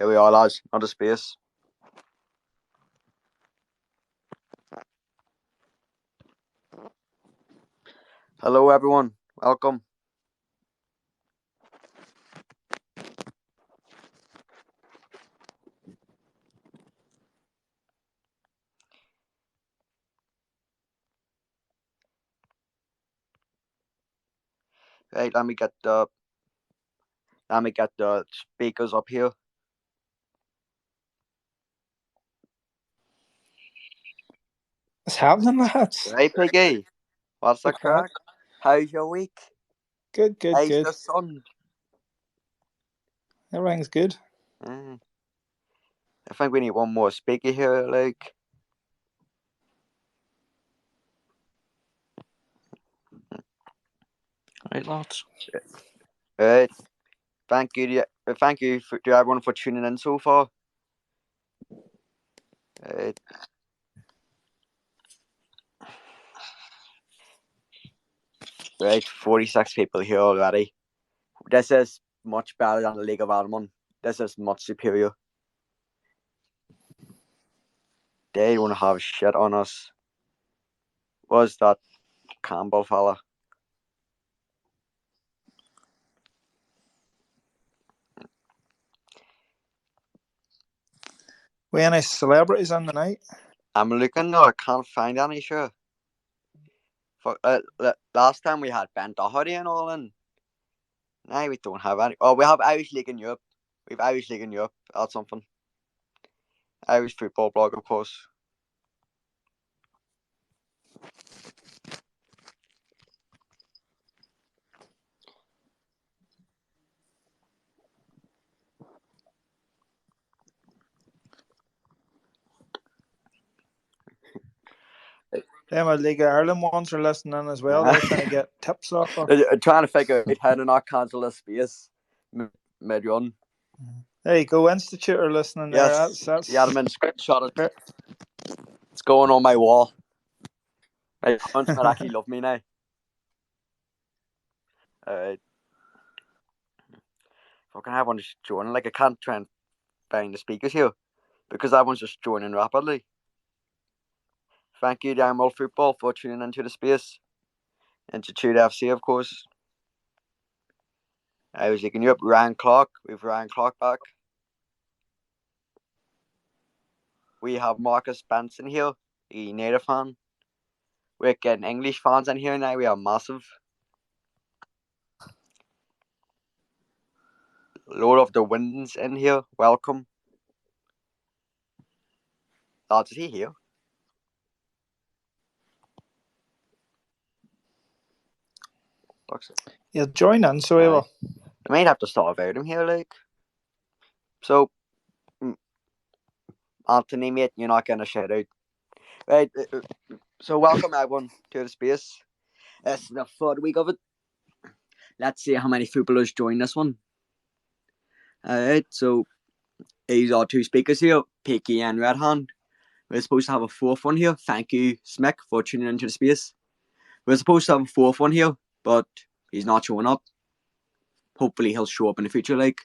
Here we are, lads. Another space. Hello, everyone. Welcome. Right, let me get the speakers up here. What's happening, lads? Right, Piggy. What's the Good crack. crack? How's your week? Good. How's the sun? Everything's good. I think we need one more speaker here, like. Right, lads. Right. Thank you to everyone for tuning in so far. Right, 46 people here already. This is much better than the League of Ireland. This is much superior. They don't have shit on us. Was that Campbell fella? We any celebrities on the night? I'm looking now. I can't find any. Sure. Last time we had Ben Doherty and all in. Now we don't have any. Oh, we have Irish League in Europe. We have Irish League in Europe. That's something. Irish football blog, of course. Them League of Ireland ones are listening as well. They're trying to get tips off us. They're trying to figure out how to not cancel this space mid-run. There you go, Institute are listening there. Yes, That's the admin screenshot it. It's going on my wall. My parents might actually love me now. Alright. Fucking everyone just joining. Like, I can't try and find the speakers here because everyone's just joining rapidly. Thank you to World Football for tuning into the space. Institute FC, of course. I was looking you up. Ryan Clark. We have Ryan Clark back. We have Marcus Benson here, a native fan. We're getting English fans in here now. We are massive. Lord of the Winds in here. Welcome. Lads, is he here? He'll join in, so he will. I might have to start about him here, like. So, Anthony, mate, you're not getting a shout out. Right, so welcome everyone to the space. It's the third week of it. Let's see how many footballers join this one. Alright, so these are two speakers here, Picky and Red Hand. We're supposed to have a fourth one here. Thank you, Smick, for tuning into the space. We're supposed to have a fourth one here, but he's not showing up. Hopefully he'll show up in the future, like.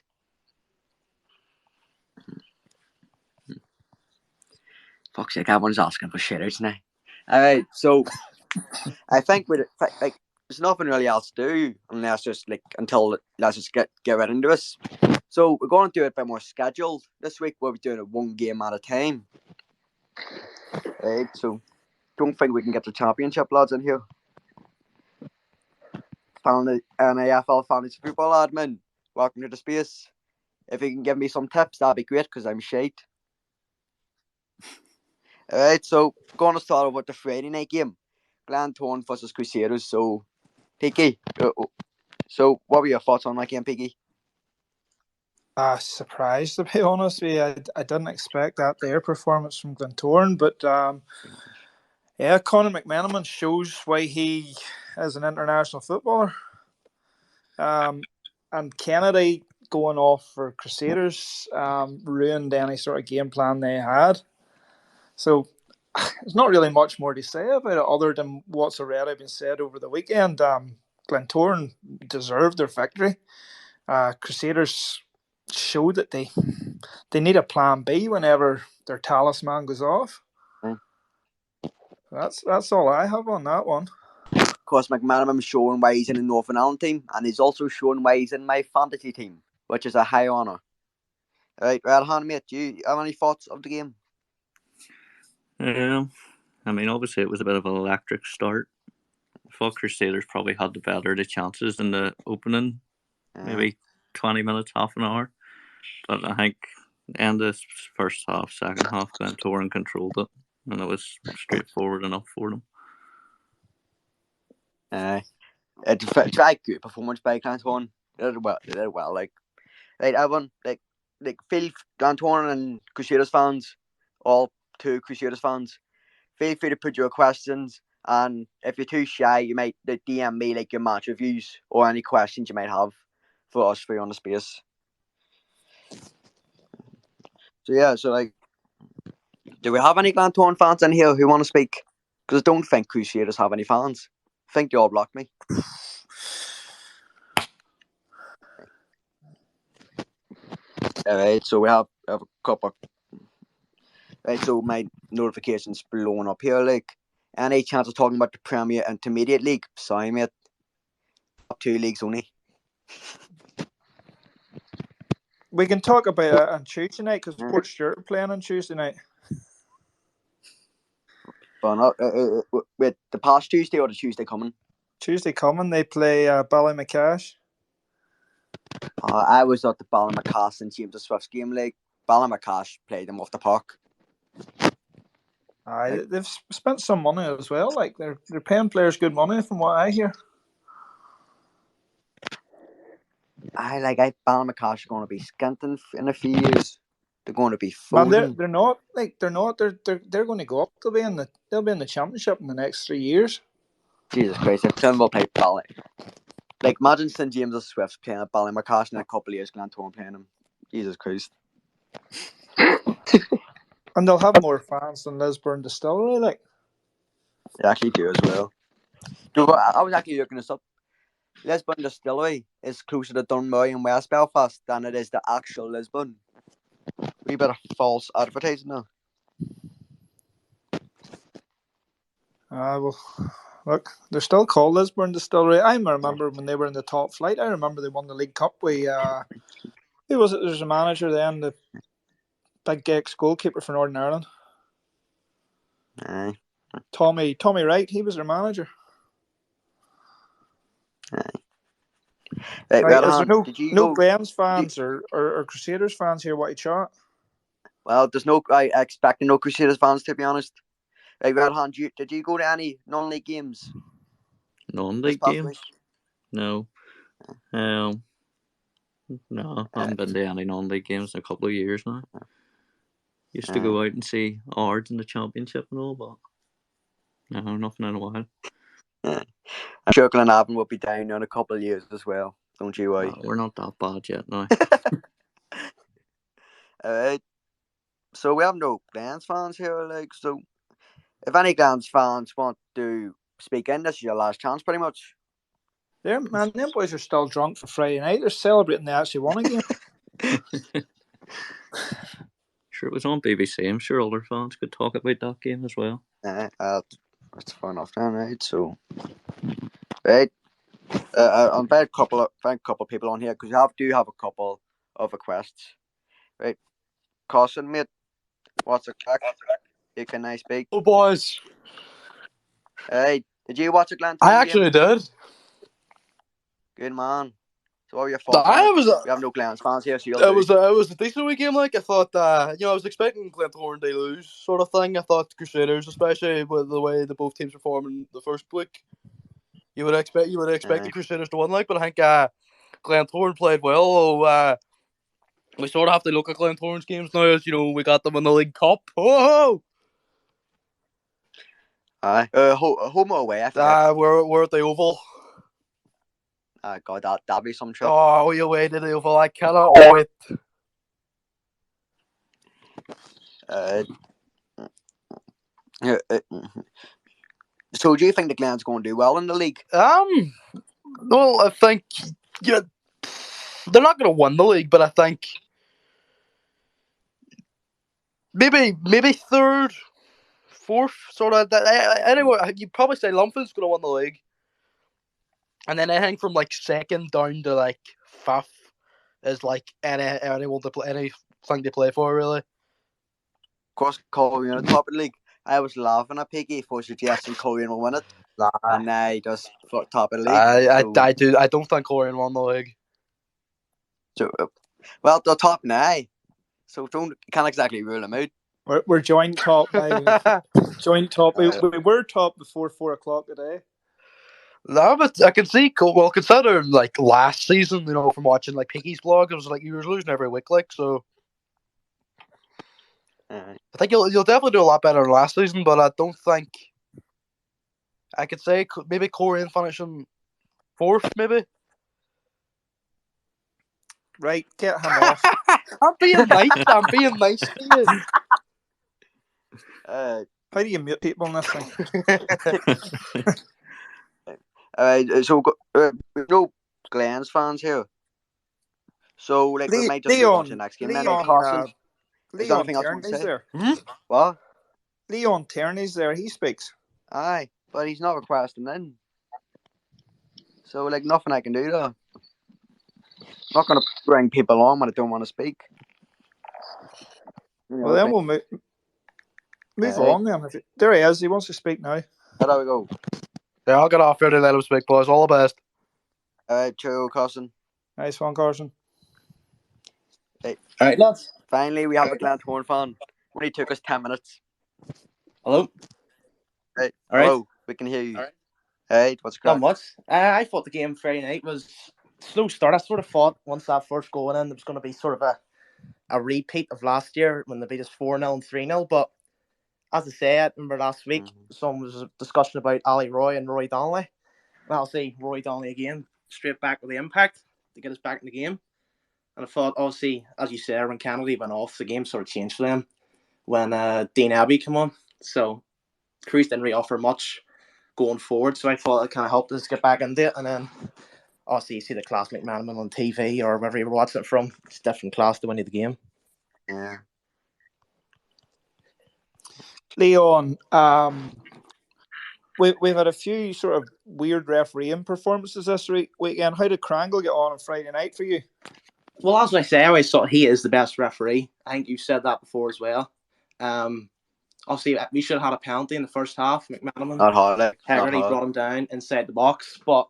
Fuck's sake, everyone's asking for shoutouts now. Alright, so I think there's nothing really else to do let's just get right into this. So we're going to do it a bit more scheduled. This week we'll be doing it one game at a time. Right, so don't think we can get the championship lads in here. AFL Fantasy Football admin, welcome to the space. If you can give me some tips, that'd be great because I'm shite. Alright, so going to start off with the Friday night game. Glentoran versus Crusaders. So, Piggy, so what were your thoughts on that game, Piggy? Surprised, to be honest with you. I didn't expect that their performance from Glentoran, but yeah, Conor McMenamin shows why he is an international footballer. And Kennedy going off for Crusaders ruined any sort of game plan they had. So there's not really much more to say about it other than what's already been said over the weekend. Glentoran deserved their victory. Crusaders show that they need a plan B whenever their talisman goes off. That's all I have on that one. Of course, McManaman's showing why he's in the Northern Ireland team, and he's also showing why he's in my fantasy team, which is a high honour. Right, Radhan, mate, do you have any thoughts of the game? I mean, obviously it was a bit of an electric start. I thought Crusaders probably had the better of the chances in the opening, maybe 20 minutes, half an hour. But I think end of first half, second half, Glentoran controlled it, and it was straightforward enough for them. It's a very good performance by Glentoran. They did well. Like, right, everyone, like feel Glentoran and Crusaders fans, all two Crusaders fans, feel free to put your questions. And if you're too shy, you might DM me like your match reviews or any questions you might have for us free on the space. So yeah, like, do we have any Glentoran fans in here who want to speak? Because I don't think Crusaders have any fans. I think they all blocked me. Alright, so we have a couple. Right, so my notifications blowing up here. Like, any chance of talking about the Premier Intermediate League? Sorry, mate. Top 2 leagues only. We can talk about it on Tuesday night because Port Stewart are playing on Tuesday night. But not wait, the past Tuesday or the Tuesday coming? Tuesday coming, they play Ballymacash. I was at the Ballymacash and James Swift's game. Like, Ballymacash played them off the park. They've spent some money as well. Like, they're paying players good money from what I hear. Ballymacash are going to be skinting in a few years. They're going to be frozen. Man, they're not. They're going to go up. They'll be in the championship in the next 3 years. Jesus Christ! If Turnbull play Bally, like, imagine St James Swift's playing at Ballymacash in a couple of years. Glentoran playing them. Jesus Christ! And they'll have more fans than Lisburn Distillery. Like, they actually do as well. I was actually looking this up. Lisburn Distillery is closer to Dunmurry and West Belfast than it is to actual Lisburn. We bit of false advertising now. Well, look, they're still called Lisburn Distillery. I remember when they were in the top flight. I remember they won the League Cup. Who was it? There's a manager then, the big ex-goalkeeper for Northern Ireland. Aye. Tommy Wright. He was their manager. Right, is there no Glens fans or Crusaders fans here? What you chat? Well, there's no. I expect no Crusaders fans, to be honest. Right, Redhan, did you go to any non-league games? Non-league games? No. No, I haven't been to any non-league games in a couple of years now. Used to go out and see Ards in the Championship and all, but no, nothing in a while. I'm sure Glenavon will be down in a couple of years as well. Don't you worry. We're not that bad yet now. Alright. So we have no Glens fans here, like, so if any Glens fans want to speak in, this is your last chance, pretty much. Yeah, man, them boys are still drunk for Friday night. They're celebrating they actually won a game. Sure, it was on BBC. I'm sure older fans could talk about that game as well. That's fair enough then, right? So, right. I'm very couple of people on here because you do have a couple of requests, right? Carson, mate, what's the crack? You can I speak? Oh, boys. Hey, did you watch a Glentoran I actually did. Good man. So what were your thoughts? We have no Glens fans here, so it was a decent wee game. Like, I thought, I was expecting Glentoran to lose, sort of thing. I thought Crusaders, especially with the way that both teams performed in the first week, you would expect the Crusaders to win. Like, but I think Glentoran played well. We sort of have to look at Glentoran's games now, as we got them in the League Cup. Oh! Aye. Home or away? We're at the Oval. God, that'd be some trip. Oh, we away to the Oval. I cannot wait. So do you think the Glens going to do well in the league? Well, I think they're not going to win the league, but I think maybe third, fourth, sort of. Anyway, you'd probably say Lumford's going to win the league, and then anything from like second down to like fifth is like anyone to play, anything to play for, really. Of course, Coleraine on top of the league. I was laughing at Piggy for suggesting Coleraine will win it, and they just top of the league. I don't think Coleraine won the league. So, well, they're top now, so can't exactly rule them out. We're joint top now. Joint top. We were top before 4 o'clock today. No, but I can see. Well, considering like last season, from watching like Piggy's blog, it was like you were losing every week, like so. I think you'll definitely do a lot better than last season, but I don't think I could say maybe Coleraine finishing fourth, maybe. Right, get him off. I'm being nice. I'm being nice to you. How do you mute people in this thing? So Glenn's fans here. So like we might just be watching the next game. Leon Tierney's there. What? Leon Tierney's there. He speaks. Aye, but he's not requesting in. So like nothing I can do though. Not going to bring people on when I don't want to speak. Well, then we'll move on then. There he is. He wants to speak now. There we go. Yeah, I'll get off here to let him speak, boys. All the best. Cheerio, Carson. Nice one, Carson. Hey. All right, lads. Finally, we have a Glentoran fan. Only took us 10 minutes. Hello. Hey. All right. Hello. We can hear you. All right. Hey, what's the crack? Not much. I thought the game Friday night was slow start. I sort of thought once that first goal went in, there was going to be sort of a repeat of last year when they beat us 4-0 and 3-0. But as I said, remember last week, someone was a discussion about Ali Roy and Roy Donnelly. And I'll say Roy Donnelly again, straight back with the impact to get us back in the game. And I thought, obviously, as you said, when Kennedy went off, the game sort of changed for them when Dean Abbey came on. So Cruz didn't really offer much going forward. So I thought it kind of helped us get back into it. And then obviously you see the class McManaman on TV or wherever you were watching it from. It's different class to win the game. Yeah. Leon, we've had a few sort of weird refereeing performances this weekend. How did Crangle get on Friday night for you? Well, as I say, I always thought he is the best referee. I think you said that before as well. Obviously, we should have had a penalty in the first half. McManaman Not hard. Hegarty brought him down inside the box, but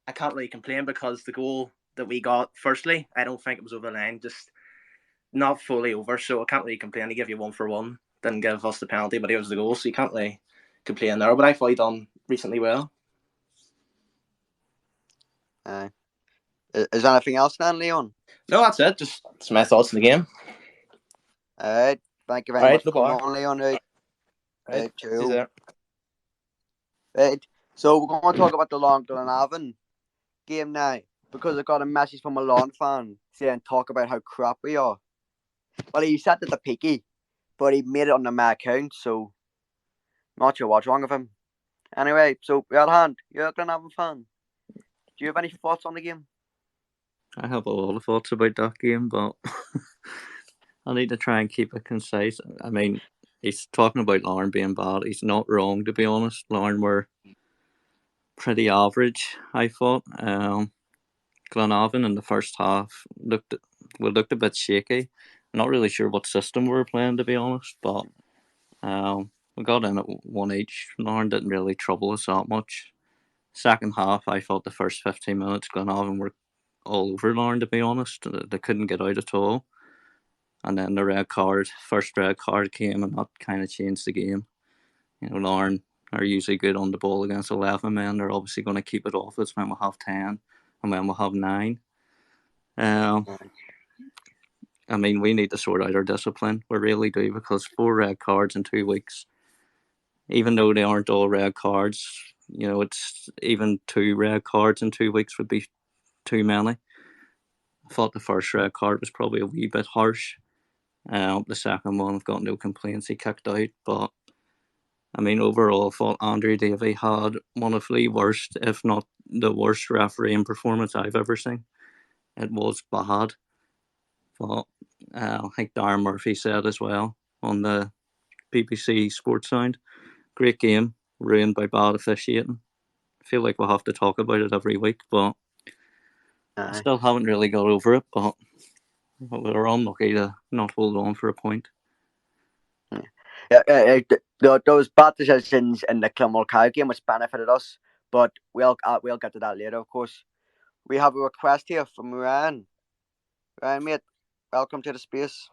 I can't really complain because the goal that we got, firstly, I don't think it was over the line, just not fully over, so I can't really complain. He gave you 1 for 1, didn't give us the penalty, but it was the goal, so you can't really complain there. But I thought he done recently well. Is there anything else then, Leon? No, that's it. Just some my thoughts on the game. Alright, thank you very much no for coming on, Leon. Right, so we're going to talk about the Long Glenavon game now because I got a message from a Lawn fan saying talk about how crap we are. Well, he said it to Picky, but he made it on my account, so not sure what's wrong with him. Anyway, so your hand, you're a Glenavon fan. Do you have any thoughts on the game? I have a lot of thoughts about that game, but I need to try and keep it concise. I mean, he's talking about Larne being bad. He's not wrong, to be honest. Larne were pretty average, I thought. Glenavon in the first half looked a bit shaky. I'm not really sure what system we were playing, to be honest, but we got in at 1 each. Larne didn't really trouble us that much. Second half, I thought the first 15 minutes, Glenavon were all over Larne, to be honest. They couldn't get out at all. And then the first red card came, and that kind of changed the game. Larne are usually good on the ball against 11 men. They're obviously going to keep it off us when we have 10 and when we have 9. I mean, we need to sort out our discipline. We really do, because 4 red cards in 2 weeks, even though they aren't all red cards, it's even 2 red cards in 2 weeks would be too many. I thought the first red card was probably a wee bit harsh. The second one, I've got no complaints. He kicked out, but I mean, overall, I thought Andrew Davey had one of the worst, if not the worst, refereeing performance I've ever seen. it was bad. But I think Darren Murphy said as well on the BBC Sports Sound, great game, ruined by bad officiating. I feel like we'll have to talk about it every week, but I still haven't really got over it. But we're unlucky to not hold on for a point. Yeah, those bad decisions in the Clonmel game which benefited us, but we'll get to that later, of course. We have a request here from Ryan. Ryan, mate, welcome to the space.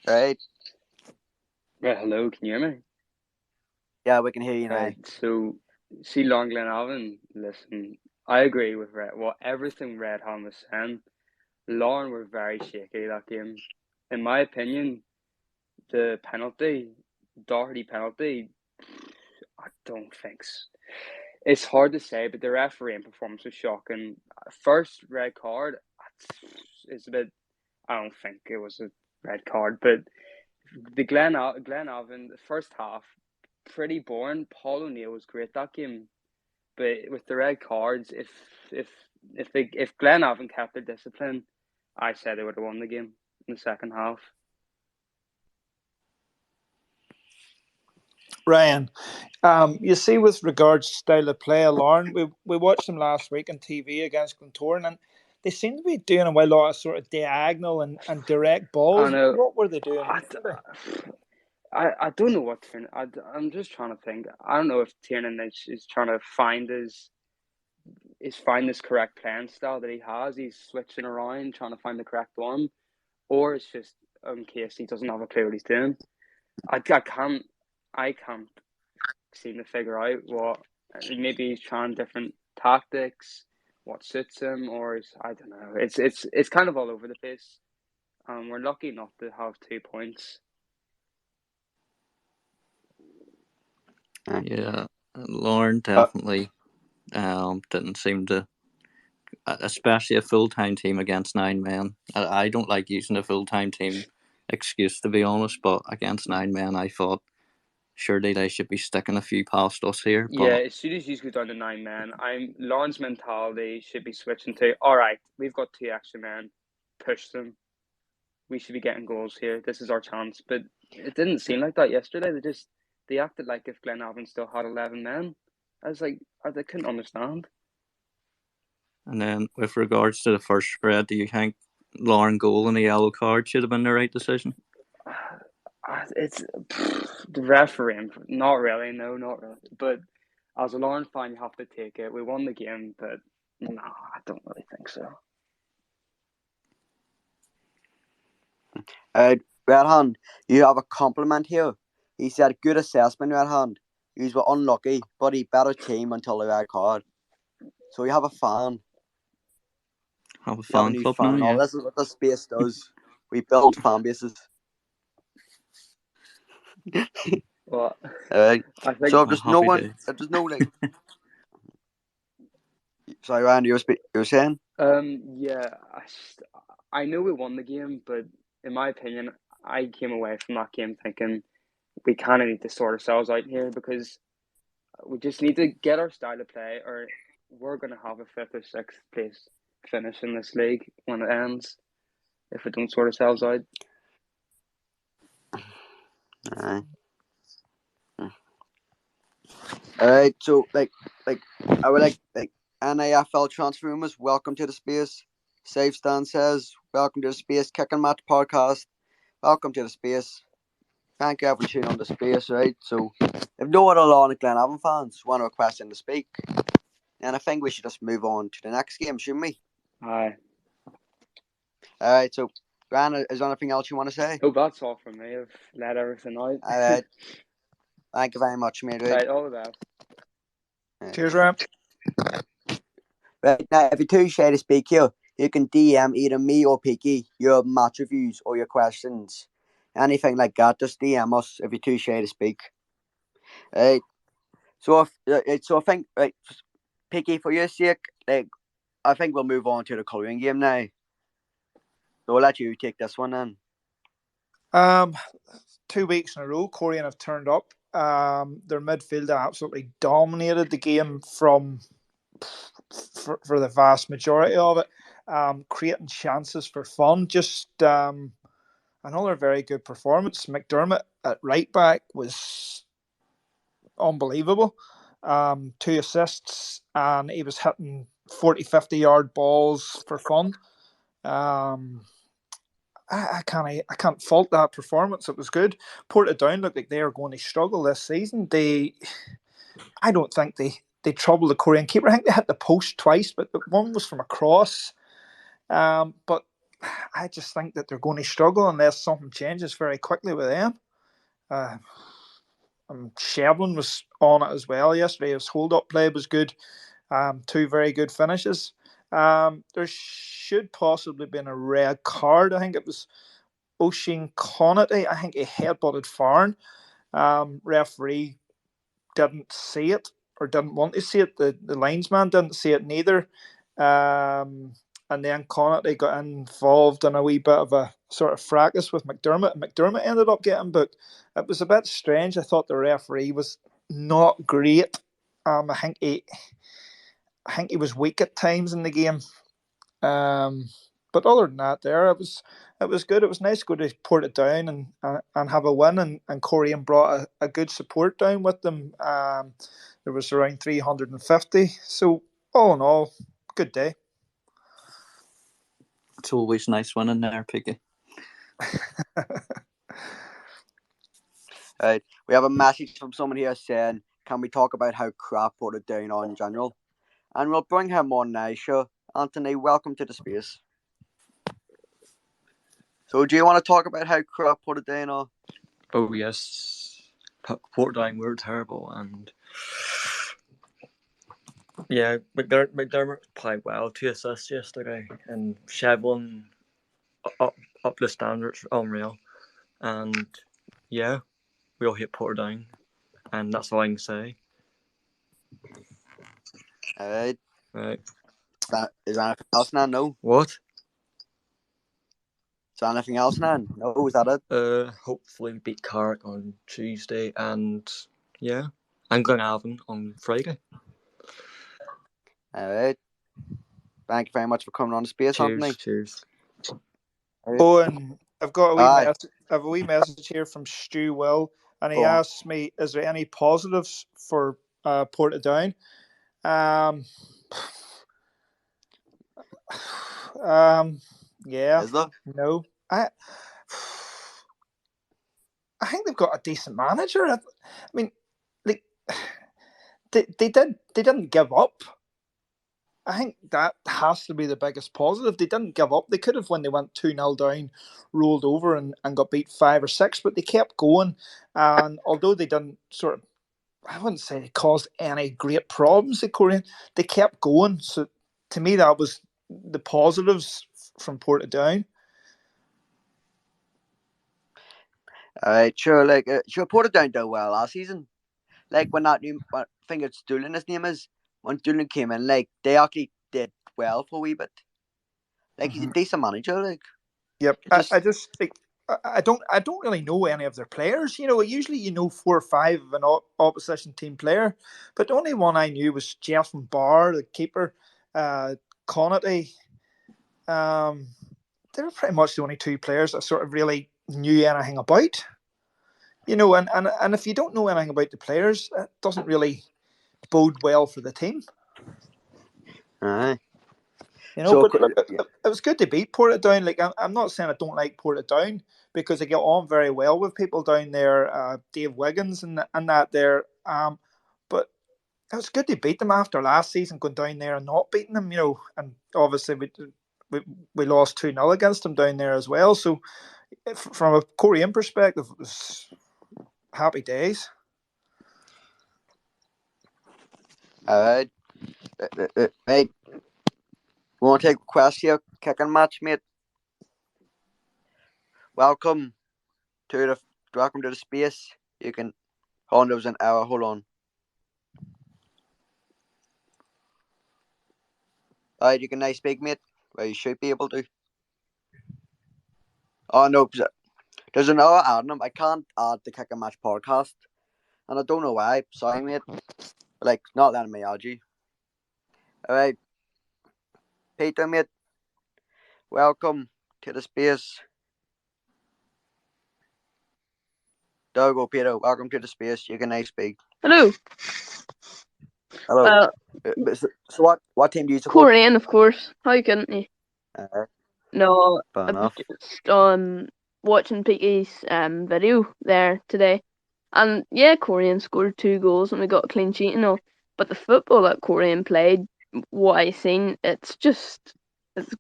Right. Right, hello, can you hear me? Yeah, we can hear you now. Right, so see Long Glenavon, listen, I agree with everything Redham was saying. Lauren were very shaky that game. In my opinion, the penalty, Doherty penalty, I don't think so. It's hard to say, but the refereeing performance was shocking. First red card, it's a bit. I don't think it was a red card, but the Glenavon, the first half, pretty boring. Paul O'Neill was great that game, but with the red cards, if Glenavon kept their discipline, I said they would have won the game in the second half. Ryan, you see, with regards to style of play, Lauren, we watched them last week on TV against Glentoran, and they seem to be doing a lot of sort of diagonal and direct balls. What were they doing? I don't know what Tiernan. I'm just trying to think. I don't know if Tiernan is trying to find this correct playing style that he has. He's switching around, trying to find the correct one, or it's just in case he doesn't have a clue what he's doing. I can't seem to figure out what. Maybe he's trying different tactics, what suits him, or I don't know. It's kind of all over the place. We're lucky not to have 2 points. Yeah, Lauren definitely didn't seem to, especially a full-time team against 9 men. I don't like using a full-time team excuse, to be honest, but against 9 men, I thought surely they should be sticking a few past us here. But yeah, as soon as you go down to 9 men, Lauren's mentality should be switching to, all right, we've got 2 extra men, push them. We should be getting goals here. This is our chance. But it didn't seem like that yesterday. They acted like if Glenavon still had 11 men. I couldn't understand. And then with regards to the first spread, do you think Lauren goal and a yellow card should have been the right decision? It's the refereeing. Not really, no, not really. But as a Lauren fan, you have to take it. We won the game, but no, I don't really think so. Redhand, you have a compliment here. He said, good assessment, Redhand. You were unlucky, but he better team until the red card. So you have a fan. Have a fan club fan. now, yeah. This is what the space does. We build fan bases. Well, I think so. If there's no one, days. if there's no like. Sorry, Ryan, you were saying? Yeah, I know we won the game, but in my opinion, I came away from that game thinking we kind of need to sort ourselves out here because we just need to get our style of play, or we're going to have a 5th or 6th place finish in this league when it ends if we don't sort ourselves out. Alright, so I would like NAFL transfer rumors. Welcome to the space. Safe Stand says, welcome to the space. Kicking Match podcast. Welcome to the space. Thank you for tuning on the space, right? So, if no other Lauren and Glenavon fans want to request in to speak, then I think we should just move on to the next game, shouldn't we? Aye. Alright, so, Ryan, is there anything else you want to say? Oh, that's all from me. I've let everything out. Alright. Thank you very much, mate. Right, all the best. Cheers, Ryan. Right, now, if you're too shy to speak here, you can DM either me or Peaky your match reviews or your questions. Anything like that, just DM us if you're too shy to speak. Right. So I think, right, Peaky, for your sake, I think we'll move on to the colouring game now. So I'll let you take this one then. 2 weeks in a row, Corian have turned up Their midfield absolutely dominated the game for the vast majority of it, creating chances for fun. Just another very good performance. McDermott at right back was unbelievable. 2 assists, and he was hitting 40, 50-yard balls for fun. I can't fault that performance. It was good. Portadown looked like they are going to struggle this season. I don't think they troubled the Korean keeper. I think they hit the post twice, but one was from a cross. But I just think that they're going to struggle unless something changes very quickly with them. Shevlin was on it as well yesterday. His hold-up play was good. 2 very good finishes. There should possibly have been a red card. I think it was Oisin Connaughton. I think he headbutted Farn. Referee didn't see it or didn't want to see it. The linesman didn't see it neither. And then Connaughton got involved in a wee bit of a sort of fracas with McDermott. McDermott ended up getting booked. It was a bit strange. I thought the referee was not great. I think he was weak at times in the game. But other than that, it was good. It was nice to go to Portadown and have a win. And Korean brought a good support down with them. There was around 350. So all in all, good day. It's always nice winning there, Piggy. Right. We have a message from someone here saying, can we talk about how crap Portadown are in general? And we'll bring him on now, sure. Anthony, welcome to the space. So do you want to talk about how crap Portadown are? Oh, yes. Portadown were terrible, and yeah, McDermott played well, 2 assists yesterday, and Shevlin up the standards, unreal. And yeah, we all hit Portadown, and that's all I can say. Alright. Right. Is there anything else now? No. What? Is there anything else now? No, is that it? Hopefully we beat Carrick on Tuesday, and yeah, and Glenavon on Friday. Alright. Thank you very much for coming on the space, Anthony. Cheers. Oh, and I've got a wee message here from Stu Will, and he asked me, is there any positives for Portadown? Yeah. Is there? No. I think they've got a decent manager. I mean, they didn't give up. I think that has to be the biggest positive. They didn't give up. They could have, when they went 2-0 down, rolled over and got beat 5 or 6, but they kept going. And although they didn't I wouldn't say they caused any great problems, the Korean, they kept going. So to me, that was the positives from Portadown. Alright, sure. Sure, Portadown did well last season. Like when I think it's Doolan, his name is. When Doolan came in, they actually did well for a wee bit. He's a decent manager. Yep. I don't really know any of their players. Usually you know 4 or 5 of an opposition team player, but the only one I knew was Jeff Barr, the keeper, Connaughton. They were pretty much the only 2 players I sort of really knew anything about. And if you don't know anything about the players, it doesn't really bode well for the team. Aye. But it was good to beat Portadown. I'm not saying I don't like Portadown, because I get on very well with people down there, Dave Wiggins and that there. But it was good to beat them after last season, going down there and not beating them. And obviously we lost 2-0 against them down there as well. So from a Korean perspective, it was happy days. Alright. Hey, we want to take a question here, kicking match, mate. Welcome to the space. You can hold on, there was an hour. Hold on. Alright, you can now speak, mate. Well, you should be able to. Oh no, there's an hour adding them. I can't add the Kick and Match podcast and I don't know why. Sorry, mate. Like, not letting me argue. Alright, Peter, mate. Welcome to the space. There we go, Peter. Welcome to the space. You can now speak. Hello. Hello. So what team do you support? Korean, of course. How couldn't you? No, Fair I was enough. just watching Peaky's video there today, and yeah, Korean scored 2 goals and we got a clean sheet and all. But the football that Korean played, what I seen, it's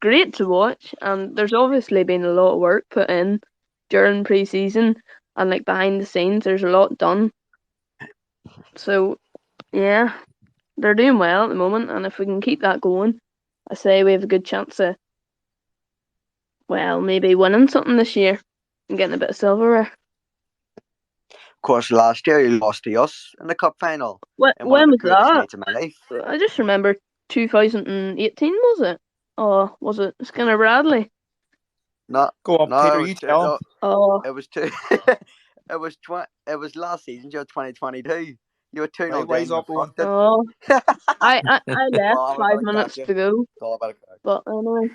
great to watch. And there's obviously been a lot of work put in during pre-season, and like behind the scenes, there's a lot done. So yeah, they're doing well at the moment, and if we can keep that going, I say we have a good chance of, well, maybe winning something this year and getting a bit of silverware. Of course, last year you lost to us in the cup final. When One of the was greatest that? nights of my life. I just remember 2018, was it? Or was it Skinner Bradley? Go on, No, Peter, it was you tell him. Oh, It was two. It was last season, 2022. You were 2-0 Right, wise down. up, You Owen. fucked it. oh. I left Well, I'm 5 about to minutes catch you. to go, It's all about a crack. but anyway.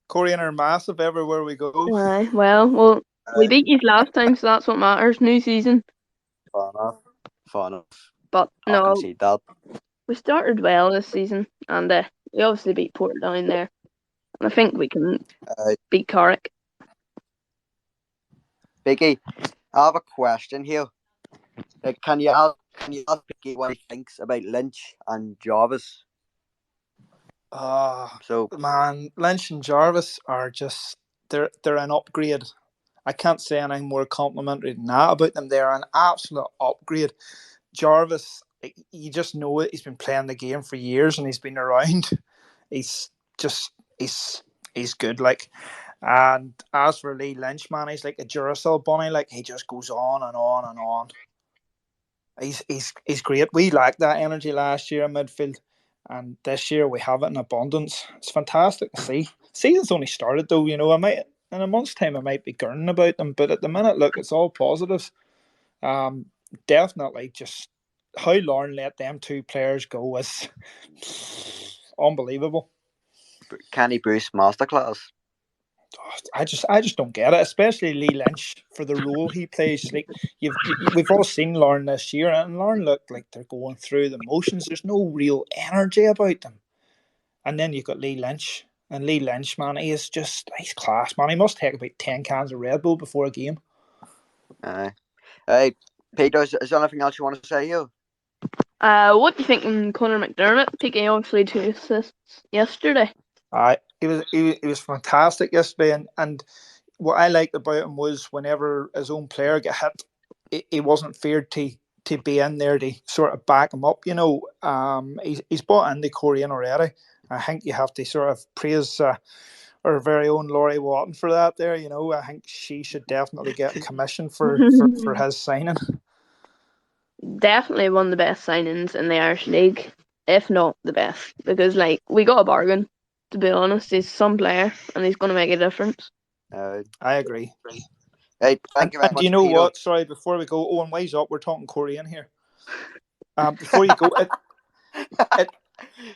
Korean are massive everywhere we go. Aye, well, we beat you last time, so that's what matters. New season. Fair enough. Fair enough. But I'll no, concede that. we started well this season, and we obviously beat Portadown there. And I think we can beat Carrick. Biggie, I have a question here. Like, can you ask Biggie what he thinks about Lynch and Jarvis? So, Man, Lynch and Jarvis are just they're an upgrade. I can't say anything more complimentary than that about them. They're an absolute upgrade. Jarvis, you just know it. He's been playing the game for years and he's been around. He's good. Like, and as for Lee Lynch, man, he's like a Duracell bunny. Like, he just goes on and on and on. He's great. We lacked that energy last year in midfield, and this year we have it in abundance. It's fantastic to see. Season's only started though, you know. I might in a month's time I might be gurning about them, but at the minute, look, it's all positives. Definitely, just how Lauren let them 2 players go is unbelievable. Kenny Bruce masterclass. I just don't get it, especially Lee Lynch for the role he plays. Like we've all seen Lauren this year, and Lauren looked like they're going through the motions. There's no real energy about them. And then you've got Lee Lynch, and Lee Lynch, man, he's class, man. He must take about 10 cans of Red Bull before a game. Hey, Peter, is there anything else you want to say here? What do you think of Conor McDermott? Picking obviously 2 assists yesterday. He was fantastic yesterday, and what I liked about him was whenever his own player got hit, he wasn't feared to be in there to sort of back him up. You know, he's bought into Korean already. I think you have to sort of praise our very own Laurie Watton for that. There, you know, I think she should definitely get a commission for his signing. Definitely one of the best signings in the Irish League, if not the best, because like we got a bargain. To be honest, he's some player and he's going to make a difference. I agree. Hey, thank you very and much, do you know Peter. what? Sorry, before we go, Owen, wise up. We're talking Korean here. Before you go,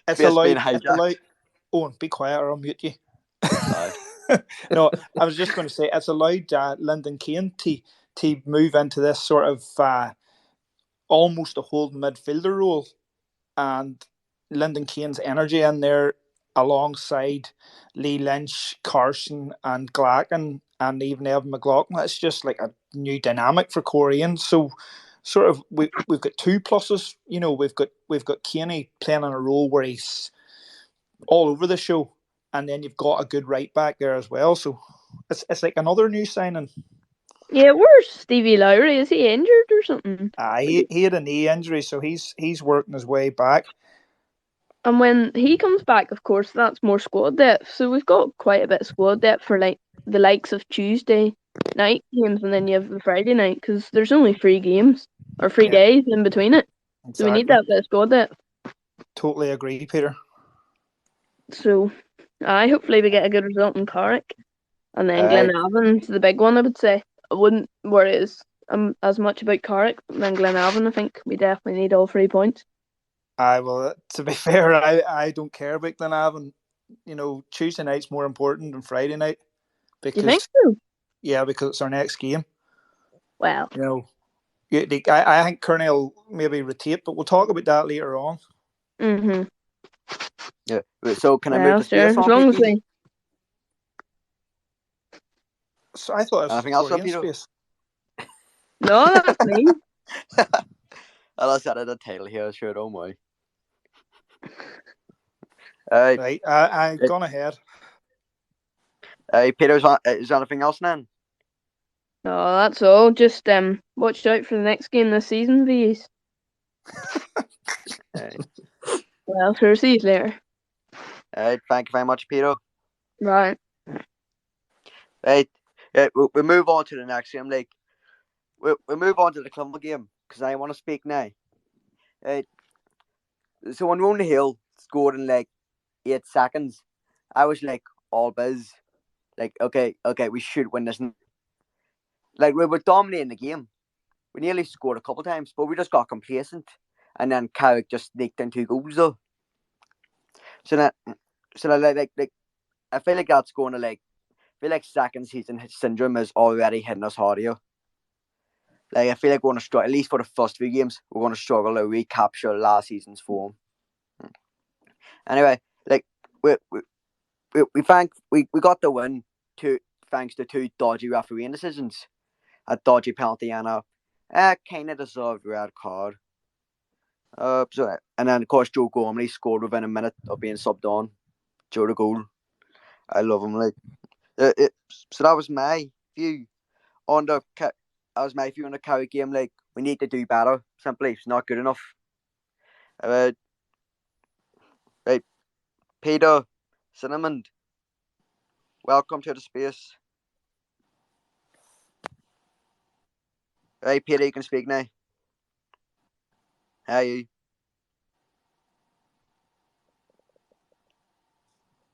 it's allowed. Owen, be quiet or I'll mute you. No, I was just going to say it's allowed Lyndon Kane to move into this sort of almost a holding midfielder role, and Lyndon Kane's energy in there alongside Lee Lynch, Carson and Glacken and even Evan McLaughlin. It's just like a new dynamic for Korean. So sort of we've got 2 pluses. You know, we've got Kaney playing in a role where he's all over the show, and then you've got a good right back there as well. So it's like another new signing. Yeah, where's Stevie Lowry? Is he injured or something? He had a knee injury, so he's working his way back. And when he comes back, of course, that's more squad depth. So we've got quite a bit of squad depth for like the likes of Tuesday night games, and then you have the Friday night, because there's only 3 games or 3 days in between it. Exactly. So we need that bit of squad depth. Totally agree, Peter. So hopefully we get a good result in Carrick, and then Glenavon's the big one. I would say I wouldn't worry as as much about Carrick than Glenavon. I think we definitely need all 3 points. Well, to be fair, I don't care about Glenavon. Tuesday night's more important than Friday night Do you think so? Yeah, because it's our next game. Well, I think Kearney will maybe rotate, but we'll talk about that later on. Yeah. So can I move well, the sure. space As on, long as Peaky? we. So I thought it was Anything else, Korean Peter? space. No, that's me. I said the title here, sure, don't worry. Right, I've gone ahead. Peter, is there anything else, then? No, that's all. Just watch out for the next game this season, VS. Well, sure, see you later. Thank you very much, Peter. Right. Right. We move on to the next game. Like, we move on to the Clonmel game because I want to speak now. So when Ronan Hill scored in like 8 seconds, I was like all biz. Like, okay, we should win this. Like, we were dominating the game. We nearly scored a couple times, but we just got complacent. And then Carrick just sneaked in 2 goals though. So that like I feel like that's going to I feel like second season syndrome is already hitting us hard here. Like, I feel like we're going to struggle, at least for the first few games, we're going to struggle to recapture last season's form. Anyway, like, we got the win thanks to 2 dodgy refereeing decisions. A dodgy penalty and a kind of deserved red card. And then, of course, Joe Gormley scored within a minute of being subbed on. Joe the goal. I love him. Like, so that was my view on the Carrick game. Like, we need to do better. Simply, it's not good enough. Right, Peter Cinnamon, welcome to the space. Right, Peter, you can speak now. How are you?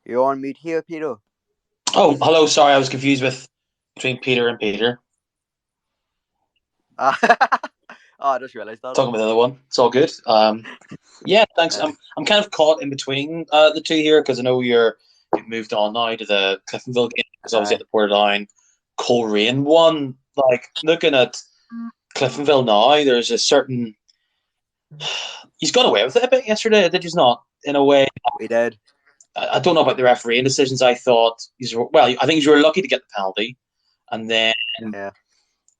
You're on mute here, Peter. Oh, hello. Sorry, I was confused between Peter and Peter. I just realised that. Talking about the other one. It's all good. Yeah, thanks. I'm kind of caught in between the two here because I know you've moved on now to the Cliftonville game because obviously at the Portadown Coleraine one. Like, looking at Cliftonville now, there's a certain. He's got away with it a bit yesterday, did he not? In a way. We did. I don't know about the refereeing decisions. I thought I think you were lucky to get the penalty, and then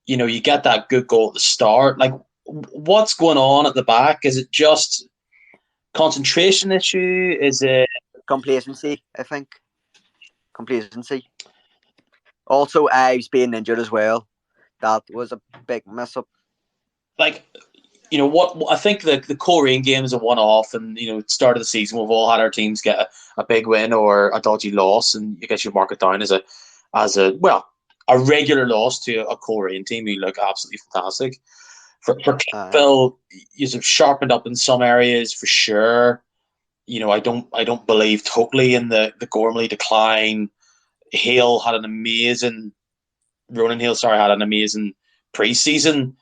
you get that good goal at the start. Like, what's going on at the back? Is it just concentration issue? Is it complacency? I think complacency. Also, Ives being injured as well. That was a big mess up. Like, what I think the Coleraine game is a one-off, and start of the season we've all had our teams get a big win or a dodgy loss, and you guess you mark it down as a regular loss to a Coleraine team who look absolutely fantastic. For Cliftonville, you've sharpened up in some areas for sure. I don't believe totally in the Gormley decline. Ronan Hill had an amazing pre-season.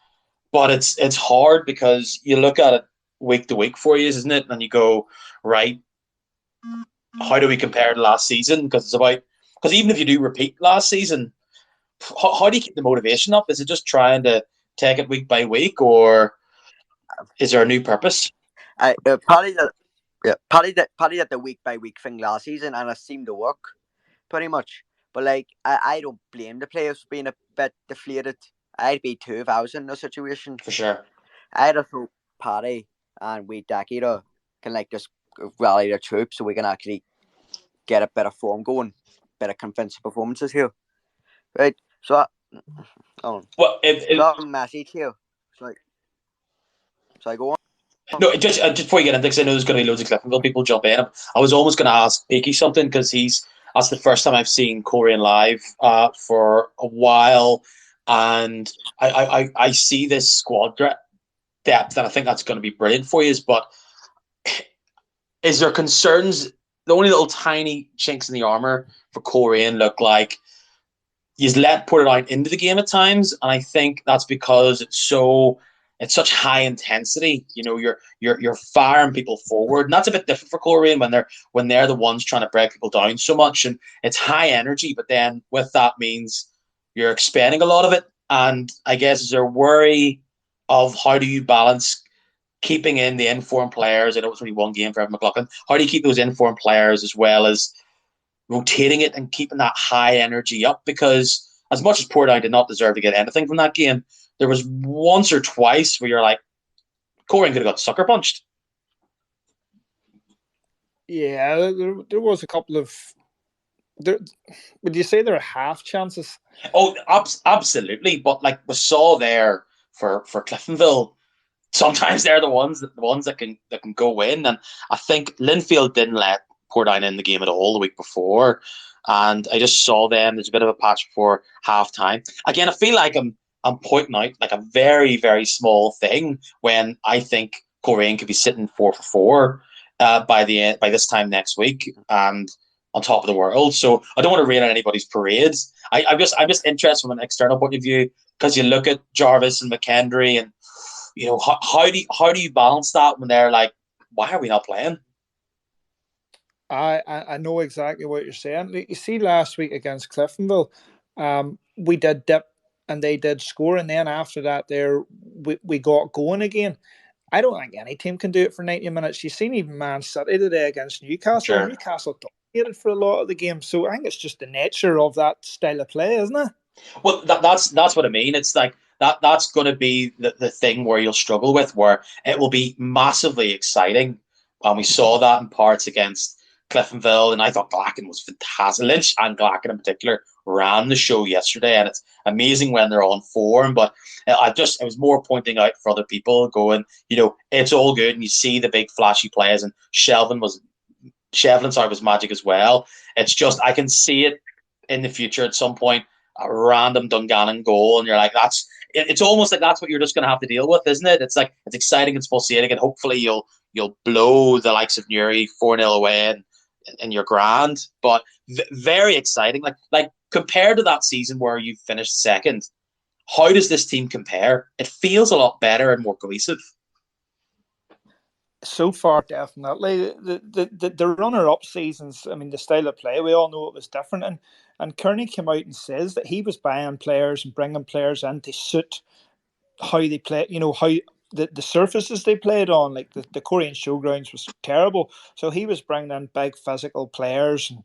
But it's hard because you look at it week to week for you, isn't it? And you go, right, how do we compare to last season? Because even if you do repeat last season, how do you keep the motivation up? Is it just trying to take it week by week, or is there a new purpose? Paddy did the week by week thing last season, and it seemed to work pretty much. But like, I don't blame the players for being a bit deflated. I'd be too if I was in the situation. For sure. I'd have hope Paddy and Wade Dakita can just rally their troops so we can actually get a better form going, better convincing performances here. Right. So a message here. So I go on. No, just before you get into this, I know there's going to be loads of Cliftonville people jump in. I was almost going to ask Peaky something because that's the first time I've seen Coleraine live for a while. And I see this squad depth, and I think that's going to be brilliant for you. But is there concerns? The only little tiny chinks in the armour for Coleraine look like, you let Portadown into the game at times, and I think that's because it's such high intensity. You know, you're firing people forward, and that's a bit different for Coleraine when they're the ones trying to break people down so much, and it's high energy. But then with that means you're expending a lot of it, and I guess is there worry of how do you balance keeping in the informed players? I know it's only one game for Evan McLaughlin. How do you keep those informed players as well as rotating it and keeping that high energy up? Because as much as Portadown did not deserve to get anything from that game, there was once or twice where you're like, Coleraine could have got sucker punched. Yeah, there was a couple of. Would you say there are half chances? Oh, absolutely. But like we saw there for Cliftonville, sometimes they're the ones that can go in. And I think Linfield didn't let Portadown in the game at all the week before, and I just saw them. There's a bit of a patch before half time. Again, I feel like I'm pointing out like a very, very small thing when I think Coleraine could be sitting 4-4 by this time next week and on top of the world. So I don't want to rain on anybody's parades. I'm just interested from an external point of view, because you look at Jarvis and McKendry, and you know how do you balance that when they're like, why are we not playing? I know exactly what you're saying. You see, last week against Cliftonville, we did dip and they did score, and then after that, we got going again. I don't think any team can do it for 90 minutes. You've seen even Man City today against Newcastle. Sure. Newcastle dominated for a lot of the game, so I think it's just the nature of that style of play, isn't it? Well, that's what I mean. It's like that's going to be the thing where you'll struggle with, where it will be massively exciting. And we saw that in parts against Cliftonville, and I thought Glacken was fantastic. Lynch and Glacken in particular ran the show yesterday, and it's amazing when they're on form. But I was more pointing out for other people, going, you know, it's all good, and you see the big flashy plays, and Shevlin was magic as well. It's just I can see it in the future at some point, a random Dungannon goal, and you're like, it's almost like that's what you're just going to have to deal with, isn't it? It's like it's exciting and pulsating, and hopefully you'll blow the likes of Newry 4-0 away and you're grand. But very exciting. Like compared to that season where you finished second, how does this team compare? It feels a lot better and more cohesive. So far, definitely. The runner-up seasons, I mean, the style of play, we all know it was different. And Kearney came out and says that he was buying players and bringing players in to suit how they play, you know, how the surfaces they played on, like the Coleraine Showgrounds was terrible. So he was bringing in big physical players and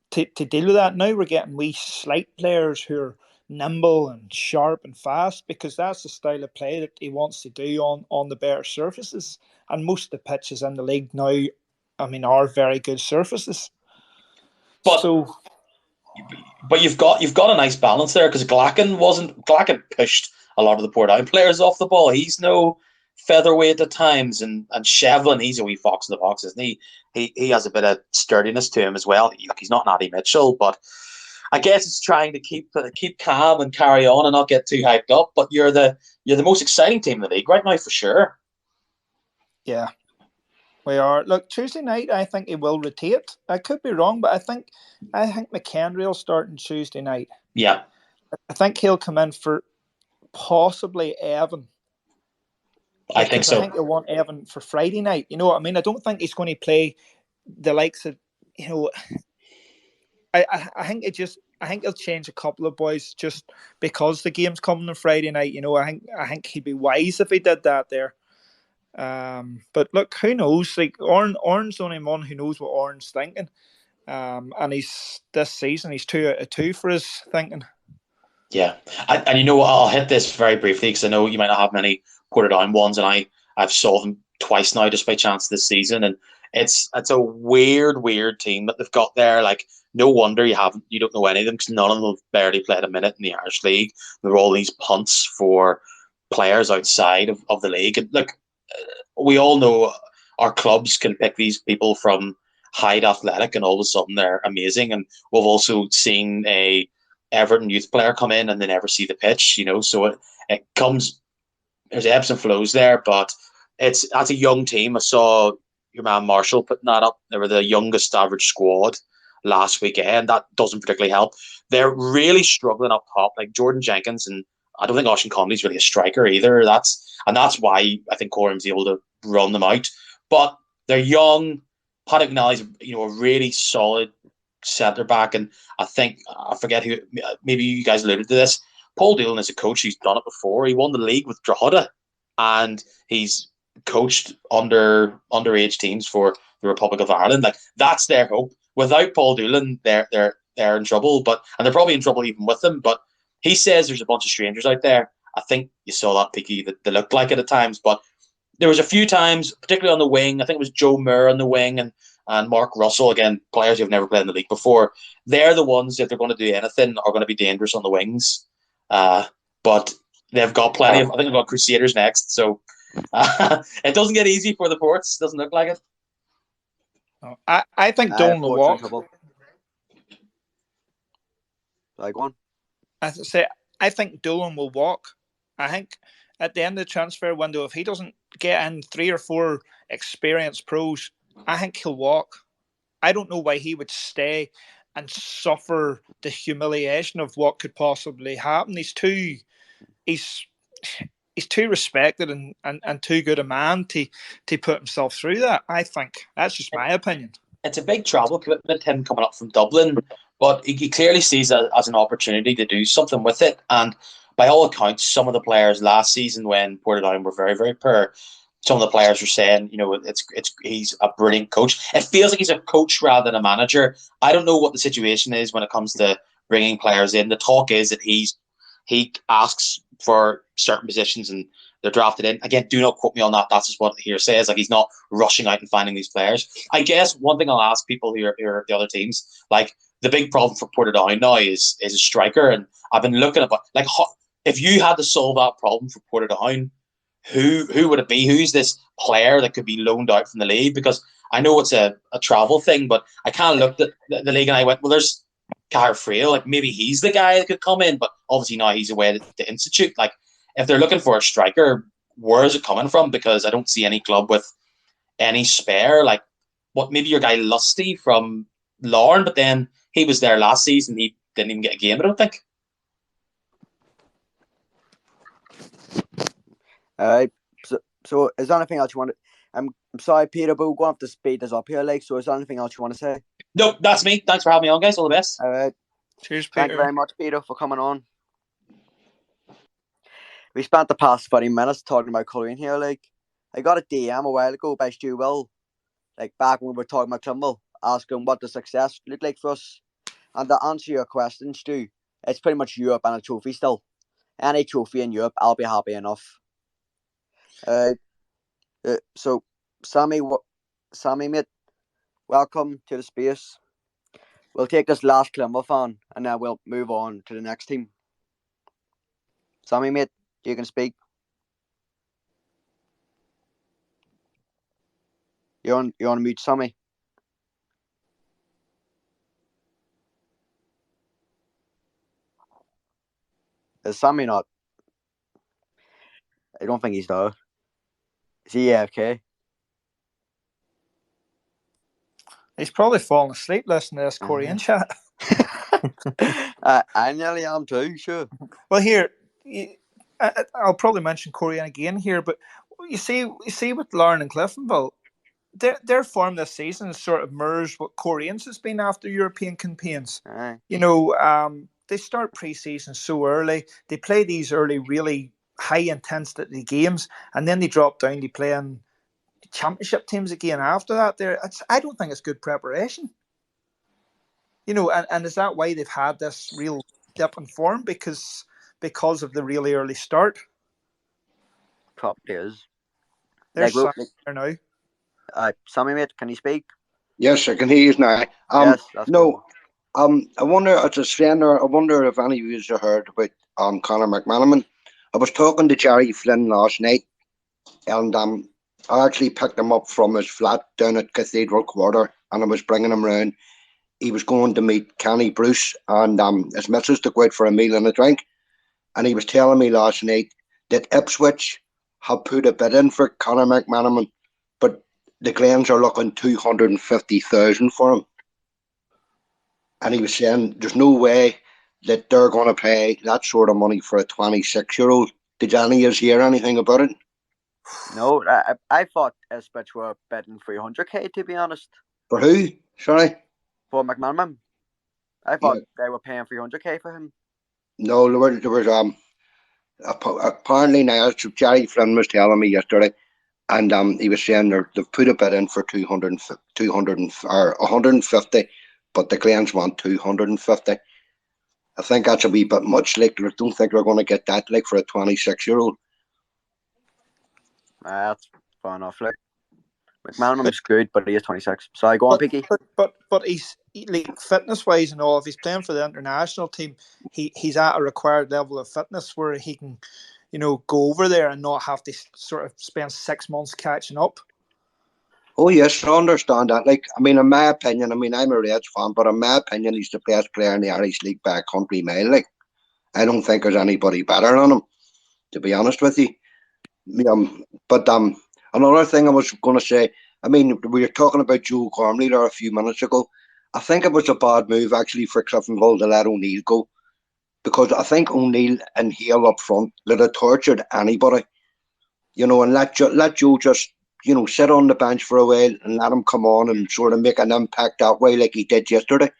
to deal with that. Now we're getting wee slight players who are nimble and sharp and fast, because that's the style of play that he wants to do on the better surfaces. And most of the pitches in the league now, I mean, are very good surfaces. But you've got a nice balance there, because Glacken pushed a lot of the Portadown players off the ball. He's no featherweight at times, and Shevlin, he's a wee fox in the box, isn't he? He has a bit of sturdiness to him as well. He's not Natty Mitchell, but I guess it's trying to keep calm and carry on and not get too hyped up. But you're the most exciting team in the league right now for sure. Yeah, we are. Look, Tuesday night, I think he will rotate. I could be wrong, but I think McKendry will start on Tuesday night. Yeah, I think he'll come in for possibly Evan. I think so. I think they want Evan for Friday night. You know what I mean? I don't think he's going to play the likes of, you know. I think he'll change a couple of boys just because the game's coming on Friday night. You know, I think he'd be wise if he did that there. But look, who knows? Like Oran's the only one who knows what Oran's thinking. And this season he's 2 out of 2 for his thinking. Yeah, and you know what? I'll hit this very briefly because I know you might not have many Portadown ones, and I've saw them twice now just by chance this season, and it's a weird team that they've got there. Like, no wonder you don't know any of them, because none of them have barely played a minute in the Irish League. There are all these punts for players outside of the league. And look, we all know our clubs can pick these people from Hyde Athletic, and all of a sudden they're amazing. And we've also seen a Everton youth player come in and they never see the pitch, you know. So it comes, there's ebbs and flows there, but that's a young team. I saw your man Marshall putting that up. They were the youngest average squad last weekend. That doesn't particularly help. They're really struggling up top, like Jordan Jenkins, and I don't think Ocean Conley's really a striker either. That's why I think Corum's able to run them out. But they're young. Paddock McNally's a really solid centre back, and I think I forget who. Maybe you guys alluded to this. Paul Doolan is a coach. He's done it before. He won the league with Drogheda, and he's coached underage teams for the Republic of Ireland. Like, that's their hope. Without Paul Doolan, they're in trouble. And they're probably in trouble even with him. But he says there's a bunch of strangers out there. I think you saw that, Peaky, that they looked like it at times. But there was a few times, particularly on the wing. I think it was Joe Moore on the wing and Mark Russell, again, players who've never played in the league before. They're the ones, if they're going to do anything, are going to be dangerous on the wings. But they've got plenty of. I think they've got Crusaders next, so it doesn't get easy for the Ports. Doesn't look like it. I think Doolan will walk. Like one. As I say, I think Doolan will walk. I think at the end of the transfer window, if he doesn't get in 3 or 4 experienced pros, I think he'll walk. I don't know why he would stay and suffer the humiliation of what could possibly happen. He's too respected and too good a man to put himself through that. I think that's just my opinion. It's a big travel commitment, him coming up from Dublin, but he clearly sees it as an opportunity to do something with it. And by all accounts, some of the players last season when Portadown were very, very poor, some of the players were saying, he's a brilliant coach. It feels like he's a coach rather than a manager. I don't know what the situation is when it comes to bringing players in. The talk is that he asks for certain positions and they're drafted in. Again, do not quote me on that. That's just what he says. Like, he's not rushing out and finding these players. I guess one thing I'll ask people who are the other teams, like, the big problem for Portadown now is a striker. And I've been looking at, like, if you had to solve that problem for Portadown, who would it be? Who's this player that could be loaned out from the league? Because I know it's a travel thing, but I kind of looked at the league and I went, well, there's Caher Frail. Like, maybe he's the guy that could come in, but obviously now he's away at the Institute. Like, if they're looking for a striker, where is it coming from? Because I don't see any club with any spare. Like, maybe your guy Lusty from Larne, but then he was there last season. He didn't even get a game, I don't think. So is there anything else you want to... I'm sorry, Peter, but we're going to have to speed this up here. Like, so is there anything else you want to say? No, that's me. Thanks for having me on, guys. All the best. All right. Cheers, Peter. Thank you very much, Peter, for coming on. We spent the past 30 minutes talking about Coleraine here. Like, I got a DM a while ago by Stu Will, like back when we were talking about Clonmel, asking what the success looked like for us. And to answer your question, Stu, it's pretty much Europe and a trophy still. Any trophy in Europe, I'll be happy enough. So, Sammy, mate, welcome to the space. We'll take this last Clonmel fan and then we'll move on to the next team. Sammy, mate, you can speak. You're on mute, Sammy. Is Sammy not? I don't think he's there. Is he AFK? He's probably falling asleep listening to this Korean chat. I nearly am too, sure. Well, here, I'll probably mention Korean again here, but you see with Larne and Cliftonville, their form this season has sort of merged what Koreans has been after European campaigns. Aye. They start pre-season so early. They play these early, really high-intensity games, and then they drop down to playing championship teams again after that. I don't think it's good preparation. And is that why they've had this real dip in form? Because of the really early start? Probably is. There's Sammy there now. Sammy, mate, can you speak? Yes, I can hear you now. Yes, that's no. Cool. I wonder, as a strainer, I wonder if any of you have heard about Conor McManaman. I was talking to Jerry Flynn last night, and I actually picked him up from his flat down at Cathedral Quarter, and I was bringing him round. He was going to meet Kenny Bruce, and his missus to go out for a meal and a drink. And he was telling me last night that Ipswich have put a bid in for Conor McManaman, but the Glens are looking 250,000 for him. and he was saying there's no way that they're going to pay that sort of money for a 26-year-old. Did any of you hear anything about it? No, I thought Ipswich were betting 300k, to be honest. For who? Sorry? For McManaman. I Yeah. thought they were paying 300k for him. No, there was apparently now Jerry Flynn was telling me yesterday, and he was saying they've put a bid in for 200 or 150, but the Glens want 250. I think that's a wee bit much. Like, I don't think they're going to get that, like, for a 26-year-old. That's fair enough. Like, McManaman's good, but he is 26. So I go on, Piggy. But he's like fitness wise and all. If he's playing for the international team, he's at a required level of fitness where he can, go over there and not have to sort of spend 6 months catching up. Oh yes, I understand that. Like, I mean, in my opinion, I'm a Reds fan, but in my opinion, he's the best player in the Irish League by a country mile. Like, I don't think there's anybody better than him, to be honest with you. But another thing I was going to say, I mean, we were talking about Joe Gormley there a few minutes ago. I think it was a bad move actually for Cliftonville to let O'Neill go, because I think O'Neill and Hale up front would have tortured anybody, and let Joe just sit on the bench for a while and let him come on and sort of make an impact that way like he did yesterday.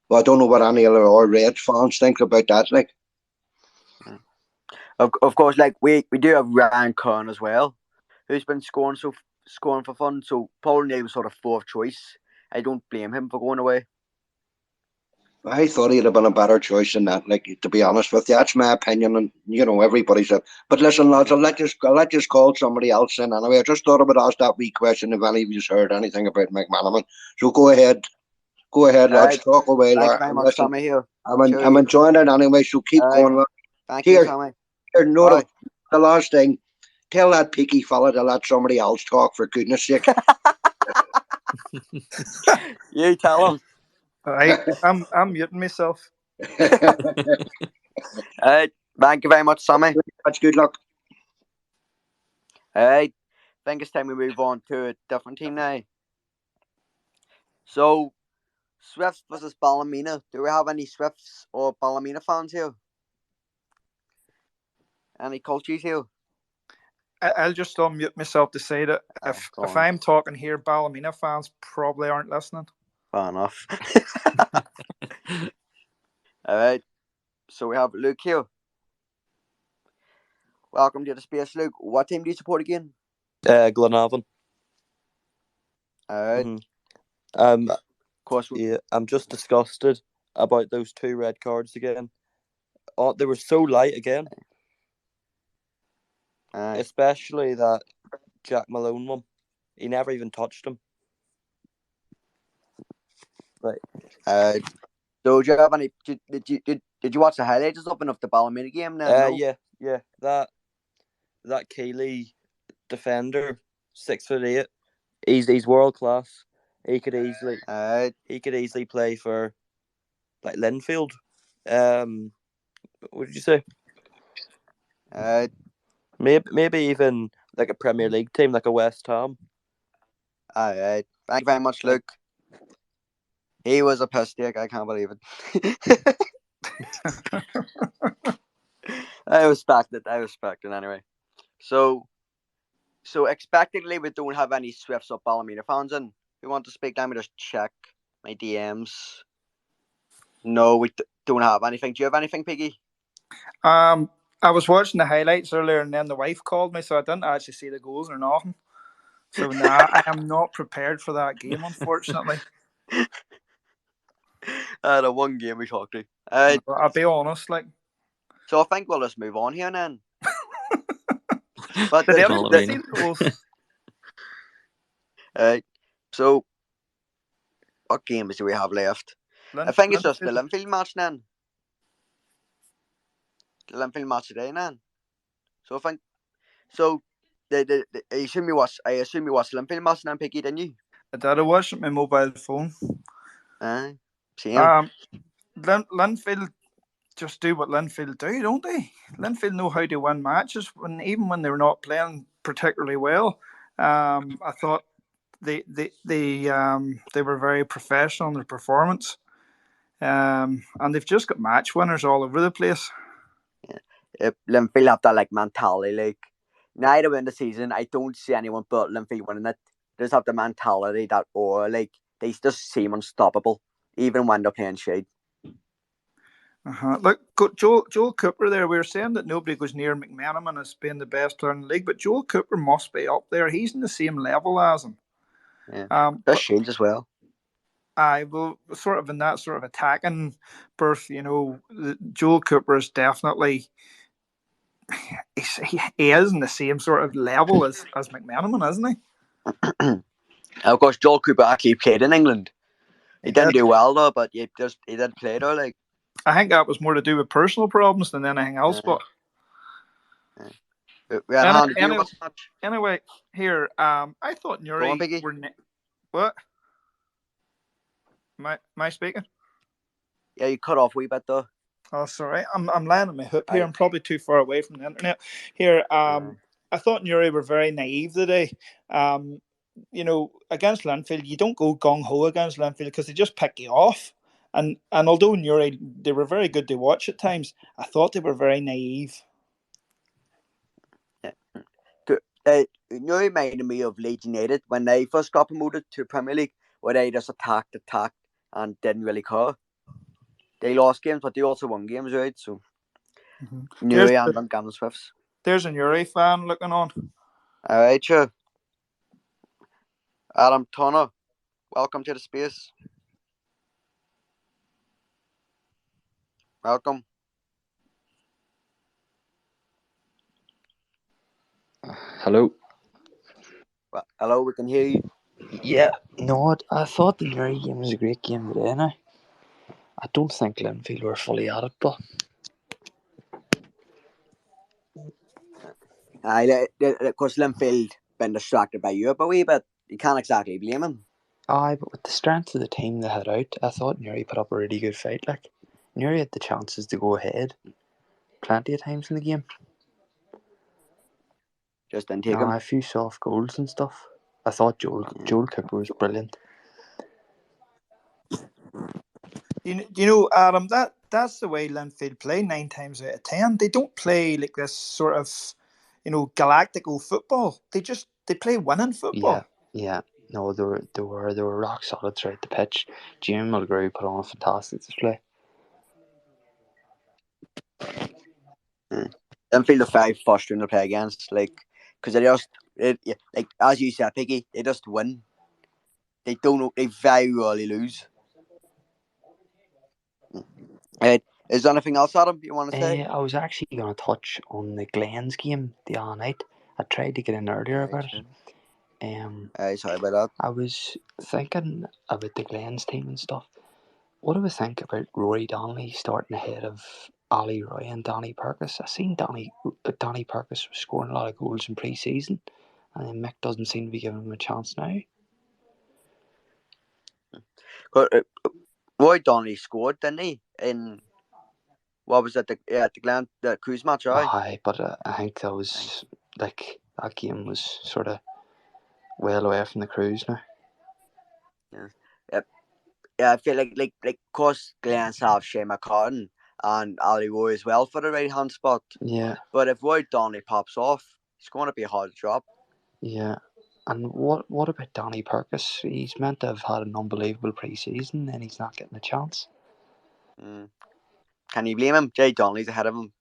Well, I don't know what any other Reds fans think about that. Like, of course, like we do have Ryan Kern as well, who's been scoring for fun. So Paul O'Neill was sort of fourth choice. I don't blame him for going away. I thought he'd have been a better choice than that. Like, to be honest with you, that's my opinion, and everybody's up. But listen, lads, I'll let you call somebody else in anyway. I just thought I would ask that wee question if any of you heard anything about McManaman. So go ahead, lads, talk away. Thank you very much, listen, Sammy. Here, I'm enjoying it anyway. So keep going. Thank you, Sammy. Here, the last thing. Tell that picky fella to let somebody else talk, for goodness sake. You tell him. I'm muting myself. Thank you very much, Sammy. That's good luck. I think it's time we move on to a different team now. So, Swifts versus Ballymena. Do we have any Swifts or Ballymena fans here? Any cultures here? I'll just unmute myself to say that if I'm talking here, Ballymena fans probably aren't listening. Fair enough. All right. So we have Luke here. Welcome to the space, Luke. What team do you support again? Glenavon. All right. Mm-hmm. Of course. Yeah, I'm just disgusted about those 2 red cards again. Oh, they were so light again. Especially that Jack Malone one. He never even touched him. Right. So do you have any? Did you watch the highlights or something of the Ballymena game? Now? Yeah. That Keeley defender, 6'8", he's world class. He could easily play for like Linfield. What did you say? Maybe even like a Premier League team, like a West Ham. Alright. Thank you very much, Luke. He was a piss take. I can't believe it. I respect it anyway. So expectedly, we don't have any Swifts or Ballymena fans in. If you want to speak, let me just check my DMs. No, we don't have anything. Do you have anything, Piggy? I was watching the highlights earlier, and then the wife called me, so I didn't actually see the goals or nothing. So I am not prepared for that game, unfortunately. The one game we talked to. I'll be honest, like. So I think we'll just move on here then. But so what games do we have left? I think it's just the Linfield match then. The Linfield match today then. So I think I assume you watched Linfield match then, Piggy, didn't you? I did. I watched it on my mobile phone. Same. Linfield just do what Linfield do, don't they? Linfield know how to win matches even when they're not playing particularly well. I thought they were very professional in their performance. and they've just got match winners all over the place. Linfield have that like mentality. Like now to win the season, I don't see anyone but Linfield winning it. They just have the mentality that, or like they just seem unstoppable, even when they're playing shade. Look, Joel Cooper there. We were saying that nobody goes near McManaman as being the best player in the league, but Joel Cooper must be up there. He's in the same level as him. Yeah, that's Shields as well. I will sort of in that sort of attacking berth. You know, Joel Cooper is definitely he is in the same sort of level as McManaman, isn't he? Of course, Joel Cooper actually played in England. He didn't do well though, but he did play there. Like I think that was more to do with personal problems than anything else. But anyway, here I thought Newry were what? Am I speaking? Yeah, you cut off a wee bit though. Oh, sorry. I'm lying on my hip here. I'm probably too far away from the internet. Here, I thought Newry were very naive today. You know, against Linfield, you don't go gung ho against Linfield because they just pick you off. And although Newry, they were very good to watch at times, I thought they were very naive. Newry reminded me of Leeds United when they first got promoted to Premier League, where they just attacked, and didn't really care. They lost games, but they also won games, right? So, Newry and Dungannon Swifts. There's a Newry fan looking on. All right, sure. Adam Turner, welcome to the space. Welcome. Hello. Well, hello, we can hear you. Yeah, no, I thought the Newry game was a great game today. Now, I don't think Linfield were fully at it, but of course, Linfield been distracted by Europe a wee bit. You can't exactly blame him. Aye, but with the strength of the team they had out, I thought Newry put up a really good fight. Like Newry had the chances to go ahead plenty of times in the game. Just didn't take them. A few soft goals and stuff. I thought Joel Cooper was brilliant. You know, Adam, that's the way Linfield play 9 times out of 10. They don't play like this sort of, you know, galactical football. They play winning football. Yeah. No, they were rock solid throughout the pitch. Jimmy Mulgrew put on a fantastic display. Linfield are very frustrating to play against, like, because they just, like as you said, Piggy, they just win. They very rarely lose. Is there anything else, Adam, you want to say? I was actually going to touch on the Glens game the other night. I tried to get in earlier about it. Sorry about that. I was thinking about the Glens team and stuff. What do we think about Rory Donnelly starting ahead of Ali Roy and Danny Purkis? I seen Danny Purkis was scoring a lot of goals in pre-season, and then Mick doesn't seem to be giving him a chance now. Roy Donnelly scored, didn't he? In what was it? The Cruise match, right? Aye, but I think that was like that game was sort of well away from the Cruise now. Yeah, I feel like of course Glens have Shane McCartan and Ali Roy as well for the right hand spot. Yeah. But if Roy Donnelly pops off, it's going to be a hard drop. Yeah. And what about Danny Purkis? He's meant to have had an unbelievable pre-season and he's not getting a chance. Can you blame him? Jay Donnelly's ahead of him.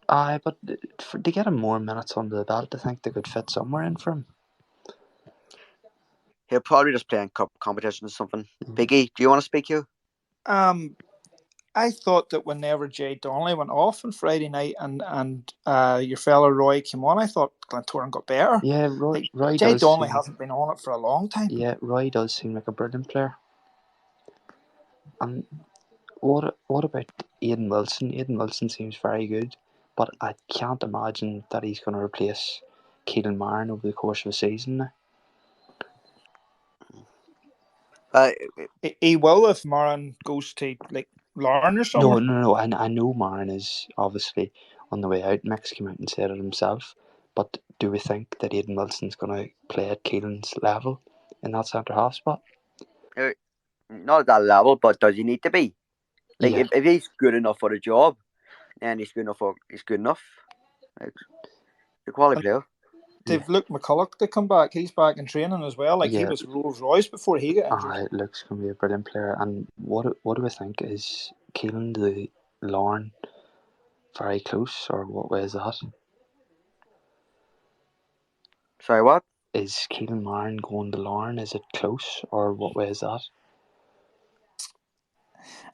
Aye, but to get him more minutes under the belt, I think they could fit somewhere in for him. He'll probably just play in cup competition or something. Biggie, do you want to speak here? I thought that whenever Jay Donnelly went off on Friday night and your fellow Roy came on, I thought Glentoran got better. Yeah, Roy Jay Donnelly hasn't been on it for a long time. Yeah, Roy does seem like a brilliant player. And what about Aidan Wilson? Aidan Wilson seems very good, but I can't imagine that he's going to replace Keelan Marin over the course of a season now. He will if Marin goes to like Larne or something. No. I know Marin is obviously on the way out. Mick's came out and said it himself. But do we think that Aidan Wilson's going to play at Keelan's level in that centre half spot? Not at that level, but does he need to be? Like Yeah. if he's good enough for the job, and he's good enough. Like, the quality player. They've Luke McCulloch to come back. He's back in training as well. Like he Yeah. was Rolls Royce before he got injured. Luke's going to be a brilliant player. And what do we think? Is Keelan to Lauren very close, or what way is that? Sorry, what? Is Keelan Lauren going to Lauren? Is it close, or what way is that?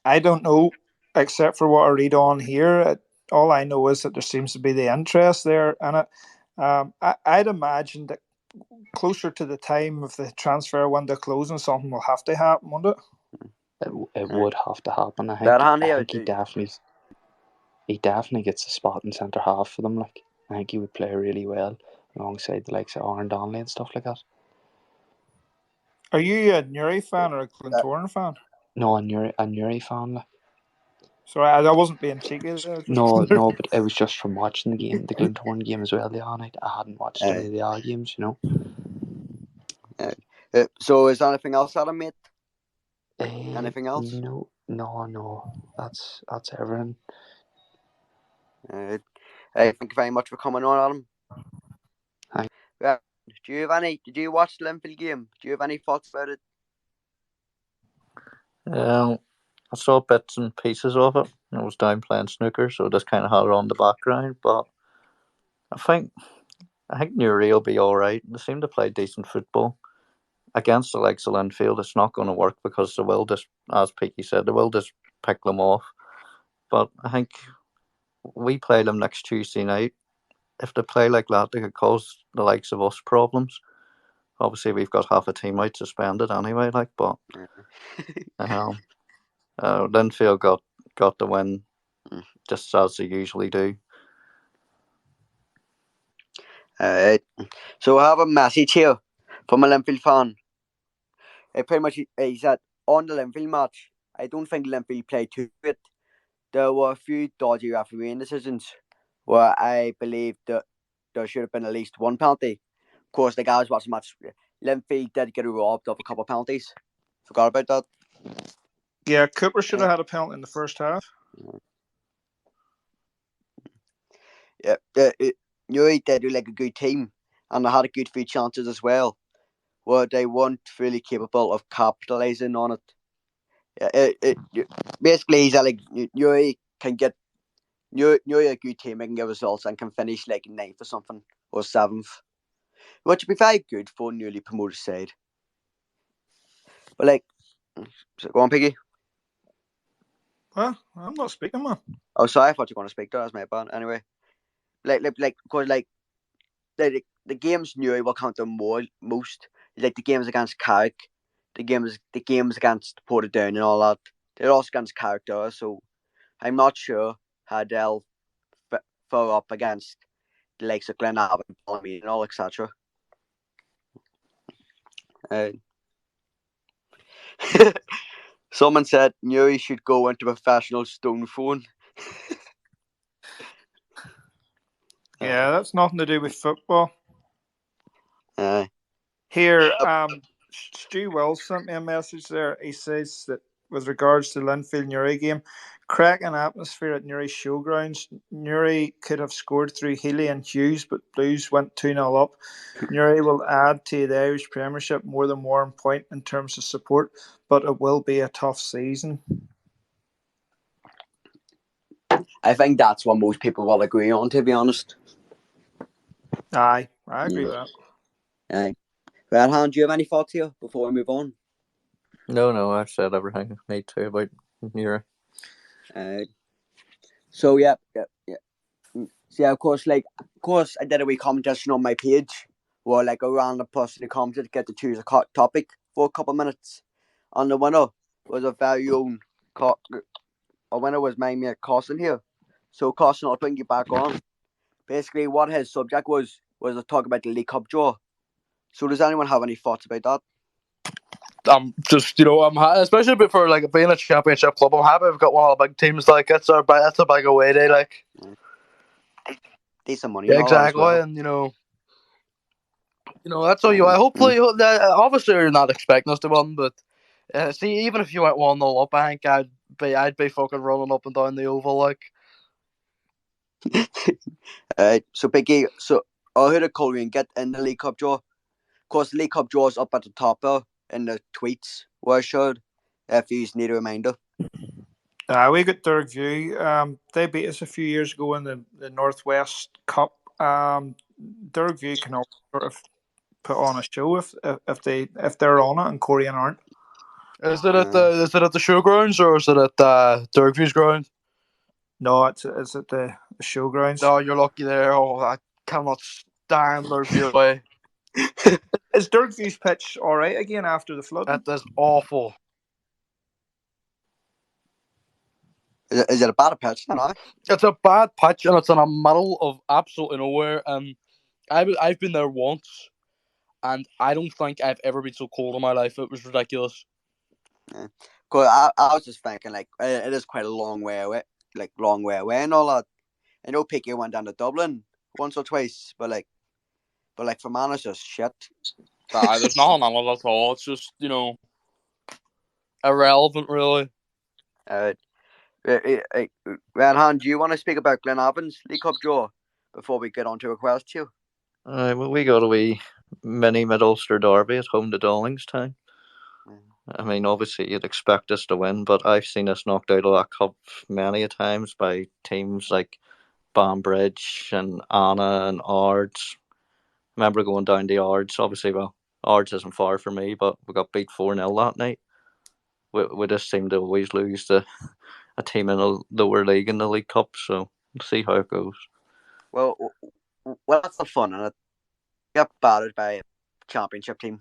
I don't know, except for what I read on here. All I know is that there seems to be the interest there in it. I'd imagine that closer to the time of the transfer window closing, something will have to happen, won't it? It would have to happen. I That think, handy, he definitely gets a spot in centre half for them. Like, I think he would play really well alongside the likes of Aaron Donnelly and stuff like that. Are you a Newry fan or a Glentoran fan? No, a Newry fan. Like. Sorry, I wasn't being cheeky there. No, but it was just from watching the game, the Glentoran game as well the other night. I hadn't watched any of the other games, you know. So is there anything else, Adam, mate? Anything else? No. That's everything. Thank you very much for coming on, Adam. Hi. Did you watch the Linfield game? Do you have any thoughts about it? I saw bits and pieces of it. I was down playing snooker, so I just kind of had it on the background. But I think Newry will be all right. They seem to play decent football. Against the likes of Linfield, it's not going to work because they will just, as Peaky said, they will just pick them off. But I think we play them next Tuesday night. If they play like that, they could cause the likes of us problems. Obviously, we've got half a team out suspended anyway. But Linfield got the win, just as they usually do. So I have a message here from a Linfield fan. Pretty much, he said, on the Linfield match, I don't think Linfield played too good. There were a few dodgy refereeing decisions where I believe that there should have been at least one penalty. Of course, the guys watching the match, Linfield did get robbed of a couple of penalties. Forgot about that. Yeah, Cooper should have had a penalty in the first half. Yeah, Newry did do like a good team, and they had a good few chances as well, where they weren't really capable of capitalising on it. Basically, he's like Newry can get Newry a good team, and can get results, and can finish like 9th or something, or 7th, which would be very good for a newly promoted side. But like, so go on, Piggy. Well, I'm not speaking, man. Oh, sorry, I thought you were going to speak to us, my bad. Anyway, because the games Newry will count them most. Like the games against Carrick, the games against Portadown and all that. They're also against character, so I'm not sure how they'll throw up against the likes of Glenavon, and all, etc. Someone said Newry should go into professional stone throwing. Yeah, that's nothing to do with football. Here, Stu Wells sent me a message there. He says that with regards to the Linfield Newry game, cracking atmosphere at Newry Showgrounds. Newry could have scored through Healy and Hughes, but Blues went 2-0 up. Newry will add to the Irish Premiership more than 1 point in terms of support, but it will be a tough season. I think that's what most people will agree on, to be honest. Aye, I agree with that. Aye. Radhan, do you have any thoughts here before we move on? No, I've said everything I need to about Newry. So yeah. So yeah, of course, I did a wee competition on my page where like a random person who commented get to choose a topic for a couple of minutes, and the winner was a very own. A winner was my mate Carson here. So Carson, I'll bring you back on. Basically, what his subject was to talk about the League Cup draw. So does anyone have any thoughts about that? Just, I'm happy, especially for like being a championship club. I'm happy we've got one of the big teams. Like it's a big away day. Like decent money. Yeah, exactly, well. and that's all you. Hopefully, obviously you're not expecting us to win, but see, even if you went 1-0 up, I think I'd I'd be fucking running up and down the oval like. So Biggie, so who did Coleraine get in the League Cup draw? Of course, the League Cup draw is up at the top there in the tweets where I showed. If you need a reminder. We got Dergview. They beat us a few years ago in the Northwest Cup. Dergview can also sort of put on a show if they're on it and Coleraine aren't. Is it at the showgrounds or is it at Dergview's ground? No, it's at the showgrounds. No, you're lucky there. Oh, I cannot stand Dergview away. Is Dergview's pitch all right again after the flood? That is awful. Is it a bad pitch? No. It's a bad pitch and it's in the middle of absolutely nowhere. I've been there once, and I don't think I've ever been so cold in my life. It was ridiculous. Yeah. Cause I was just thinking like it is quite a long way away, and all that. I know Piqué went down to Dublin once or twice, but for man, it's just shit. There's nothing on it at all. It's just irrelevant, really. Redhan, do you want to speak about Glenavon's League Cup draw before we get on to a question? Well, we got a wee mini Mid-Ulster derby at home to Dollingstown. I mean, obviously you'd expect us to win, but I've seen us knocked out of that cup many a times by teams like Banbridge and Anna and Ards. I remember going down to Ards. Obviously, well, Ards isn't far from me, but we got beat 4-0 that night. We just seem to always lose to a team in the lower league in the League Cup, so we'll see how it goes. Well, that's the fun in it. Get battered by a championship team.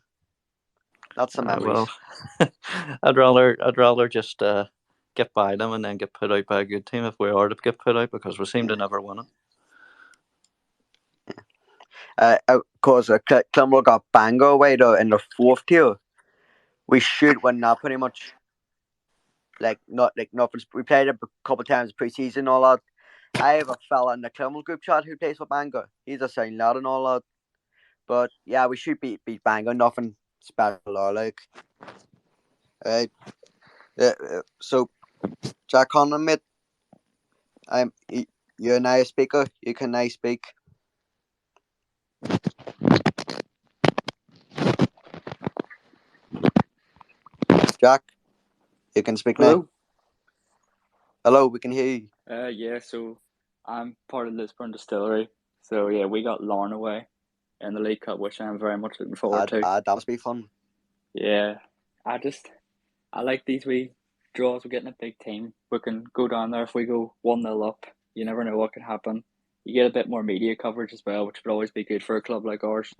That's the memories. Well, I'd rather just get by them and then get put out by a good team if we are to get put out, because we seem to never win it. Of course, Clonmel got Bangor away in the fourth tier. We should win that pretty much. Nothing. We played it a couple of times pre-season and all that. I have a fella in the Clonmel group chat who plays for Bangor. He's a sound lad and all that. But yeah, we should beat Bangor. Nothing special or like. So, Jack Conlon, mate. You're a nice speaker. You can nice speak. Jack, you can speak now. Hello, we can hear you. Yeah, so I'm part of Lisburn Distillery. So yeah, we got Larne away in the League Cup, which I'm very much looking forward to. That must be fun. Yeah, I like these wee draws. We're getting a big team. We can go down there if we go 1-0 up. You never know what can happen. You get a bit more media coverage as well, which would always be good for a club like ours.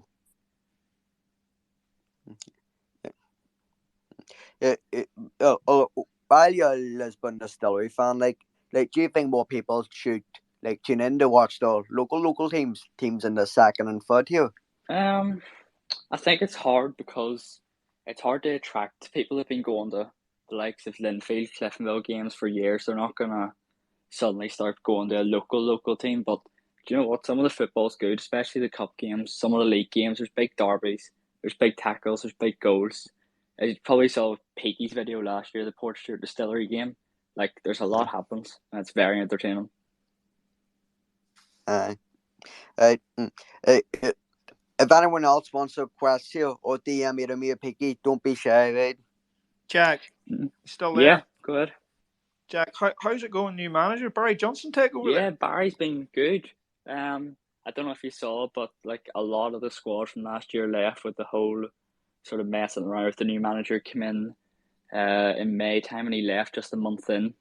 While you're a Lisbon Distillery fan, like, do you think more people should tune in to watch the local teams in the second and third tier? I think it's hard because it's hard to attract people that've been going to the likes of Linfield, Cliftonville games for years. They're not gonna suddenly start going to a local team. But do you know what? Some of the football's good, especially the cup games. Some of the league games, there's big derbies, there's big tackles, there's big goals. I probably saw Peaky's video last year, the Portstewart Distillery game. Like, there's a lot happens, and it's very entertaining. If anyone else wants a question or DM either me or Peaky, don't be shy, right? Jack, still there? Yeah, go ahead. Jack, how's it going, new manager? Barry Johnson take over? Yeah, Barry's been good. I don't know if you saw, but like a lot of the squad from last year left with the whole sort of messing around with the new manager. Came in May time, and he left just a month in.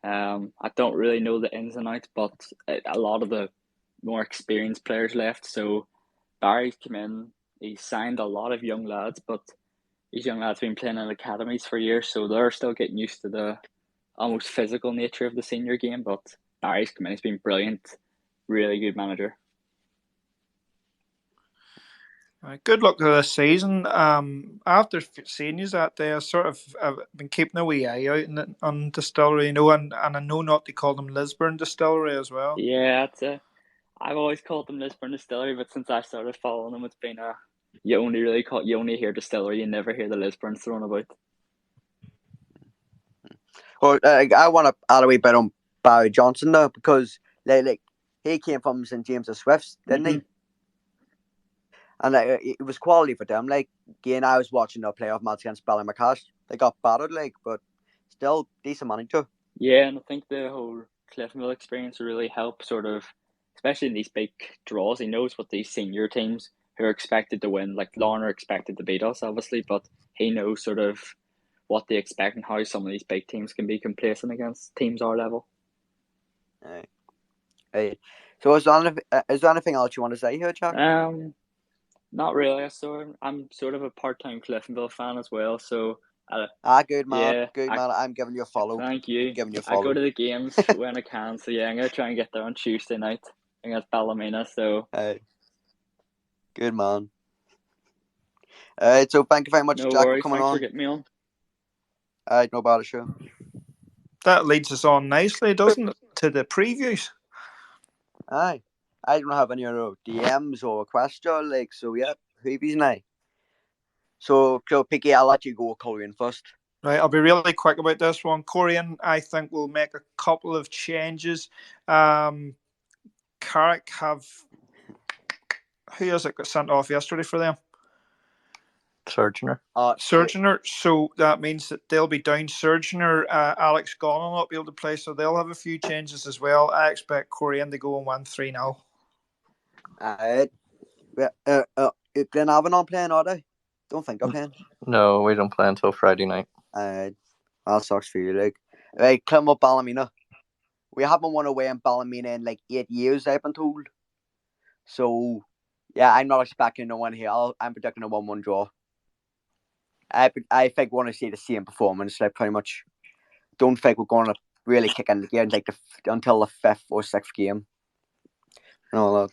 I don't really know the ins and outs, but a lot of the more experienced players left. So Barry's come in. He signed a lot of young lads, but these young lads have been playing in academies for years, so they're still getting used to the almost physical nature of the senior game. But Barry's come in. He's been brilliant. Really good manager. Good luck to this season. After seeing you that day, I've been keeping a wee eye out on Distillery, and I know not to call them Lisburn Distillery as well. Yeah, I've always called them Lisburn Distillery, but since I started following them, it's been you only hear Distillery, you never hear the Lisburn thrown about. Well, I want to add a wee bit on Barry Johnson though, because like he came from St James's Swifts, didn't he? And it was quality for them. Like again, I was watching the playoff match against Ballymacash. They got battered, like, but still decent money too. Yeah, and I think the whole Cliftonville experience will really help, sort of, especially in these big draws. He knows what these senior teams who are expected to win, like Lorna are expected to beat us, obviously, but he knows sort of what they expect and how some of these big teams can be complacent against teams our level. So is there anything else you want to say here, Jack? Not really. So I'm sort of a part-time Cliftonville fan as well. So good man. Yeah, Good man. I'm giving you a follow. Thank you. I'm giving you a I follow. go to the games when I can. So yeah, I'm gonna try and get there on Tuesday night against Ballymena. So good man. So thank you very much, no Jack, worries. for coming Thanks on. for getting me on. No bother, sure. That leads us on nicely, doesn't it, to the previews? Aye. I don't have any other DMs or questions, like, so yeah, previews now. So, Picky, I'll let you go, Corian, first. Right, I'll be really quick about this one. Corian, I think, will make a couple of changes. Carrick have... Who is it got sent off yesterday for them? Surgeoner. Surgeoner. So that means that they'll be down Surgeoner. Alex Gunn will not be able to play, so they'll have a few changes as well. I expect Corian to go and win 3-0. Glenavon not playing, are they? Don't think they're playing. No, we don't play until Friday night. That sucks for you, like. Right, come up Ballymena. We haven't won away in Ballymena in like 8 years, I've been told. So, yeah, I'm not expecting no one here. I'm predicting a 1-1 draw. I think we're going to see the same performance, like, pretty much. Don't think we're going to really kick in the game like until the 5th or 6th game. No,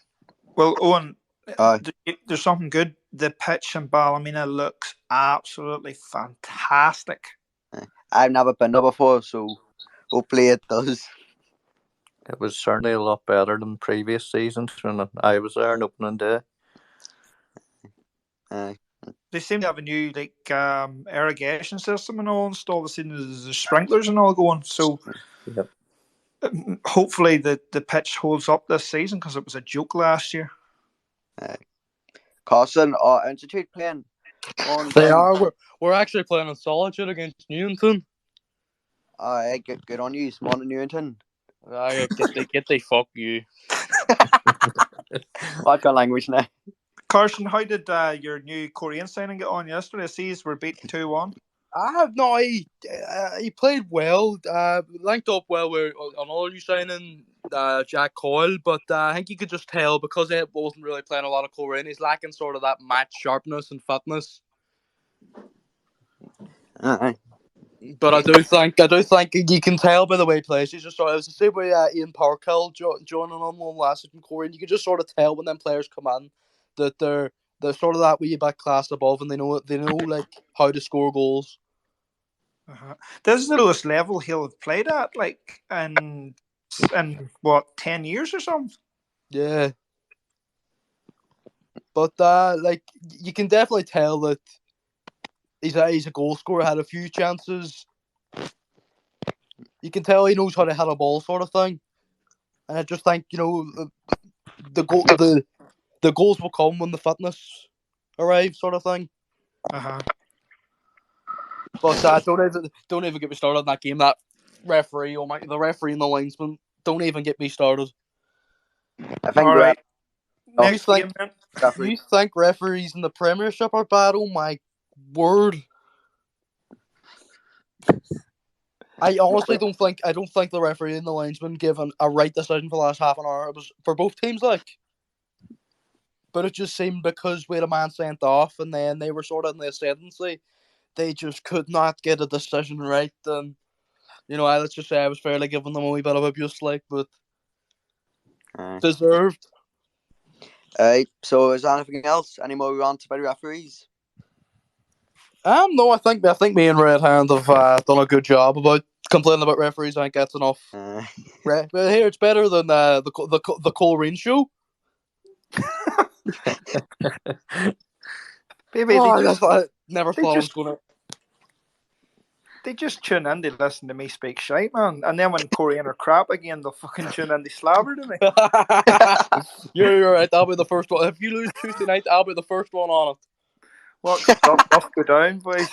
well, Owen, there's something good. The pitch in Ballymena looks absolutely fantastic. I've never been there before, so hopefully it does. It was certainly a lot better than previous seasons when I was there on opening day. They seem to have a new irrigation system and all installed. They seem there's sprinklers and all going. So hopefully the pitch holds up this season, because it was a joke last year. Carson or Institute playing? They are. We're actually playing on Solitude against Newington. Good on you, small Newington. Get they fuck you. What's your language now? Carson, how did your new Korean signing get on yesterday? Seas were beaten 2-1. He played well. Linked up well with another new signing, Jack Coyle, but I think you could just tell because he wasn't really playing a lot of Korean. He's lacking sort of that match sharpness and fitness. But I do think you can tell by the way he plays. He's just sort of, it was the same way Ian Parkhill joining on last season Korean. You can just sort of tell when them players come in that they're sort of that wee bit class above, and they know like how to score goals. This is the lowest level he'll have played at, like in what 10 years or something. Yeah, but like you can definitely tell that he's a goal scorer. Had a few chances. You can tell he knows how to hit a ball, sort of thing. And I just think the goals will come when the fitness arrives, sort of thing. But don't even get me started on that game. That referee, the referee and the linesman, don't even get me started. I think you think referees in the Premiership are bad? Oh my word! I honestly don't think the referee and the linesman given a right decision for the last half an hour. It was for both teams, but it just seemed because we had a man sent off, and then they were sort of in the ascendancy. They just could not get a decision right, and let's just say I was fairly giving them a wee bit of abuse, but deserved. So is there anything else? Any more rants about referees? No, I think me and Red Hand have done a good job about complaining about referees. I think that's enough. But here it's better than the Coleraine show. Maybe I never thought I was gonna. they just tune in, they listen to me speak shite, man. And then when Korean are crap again, they'll fucking tune in, they slobber to me. You're right. I'll be the first one. If you lose Tuesday night, I'll be the first one on it. What comes up must go down, boys.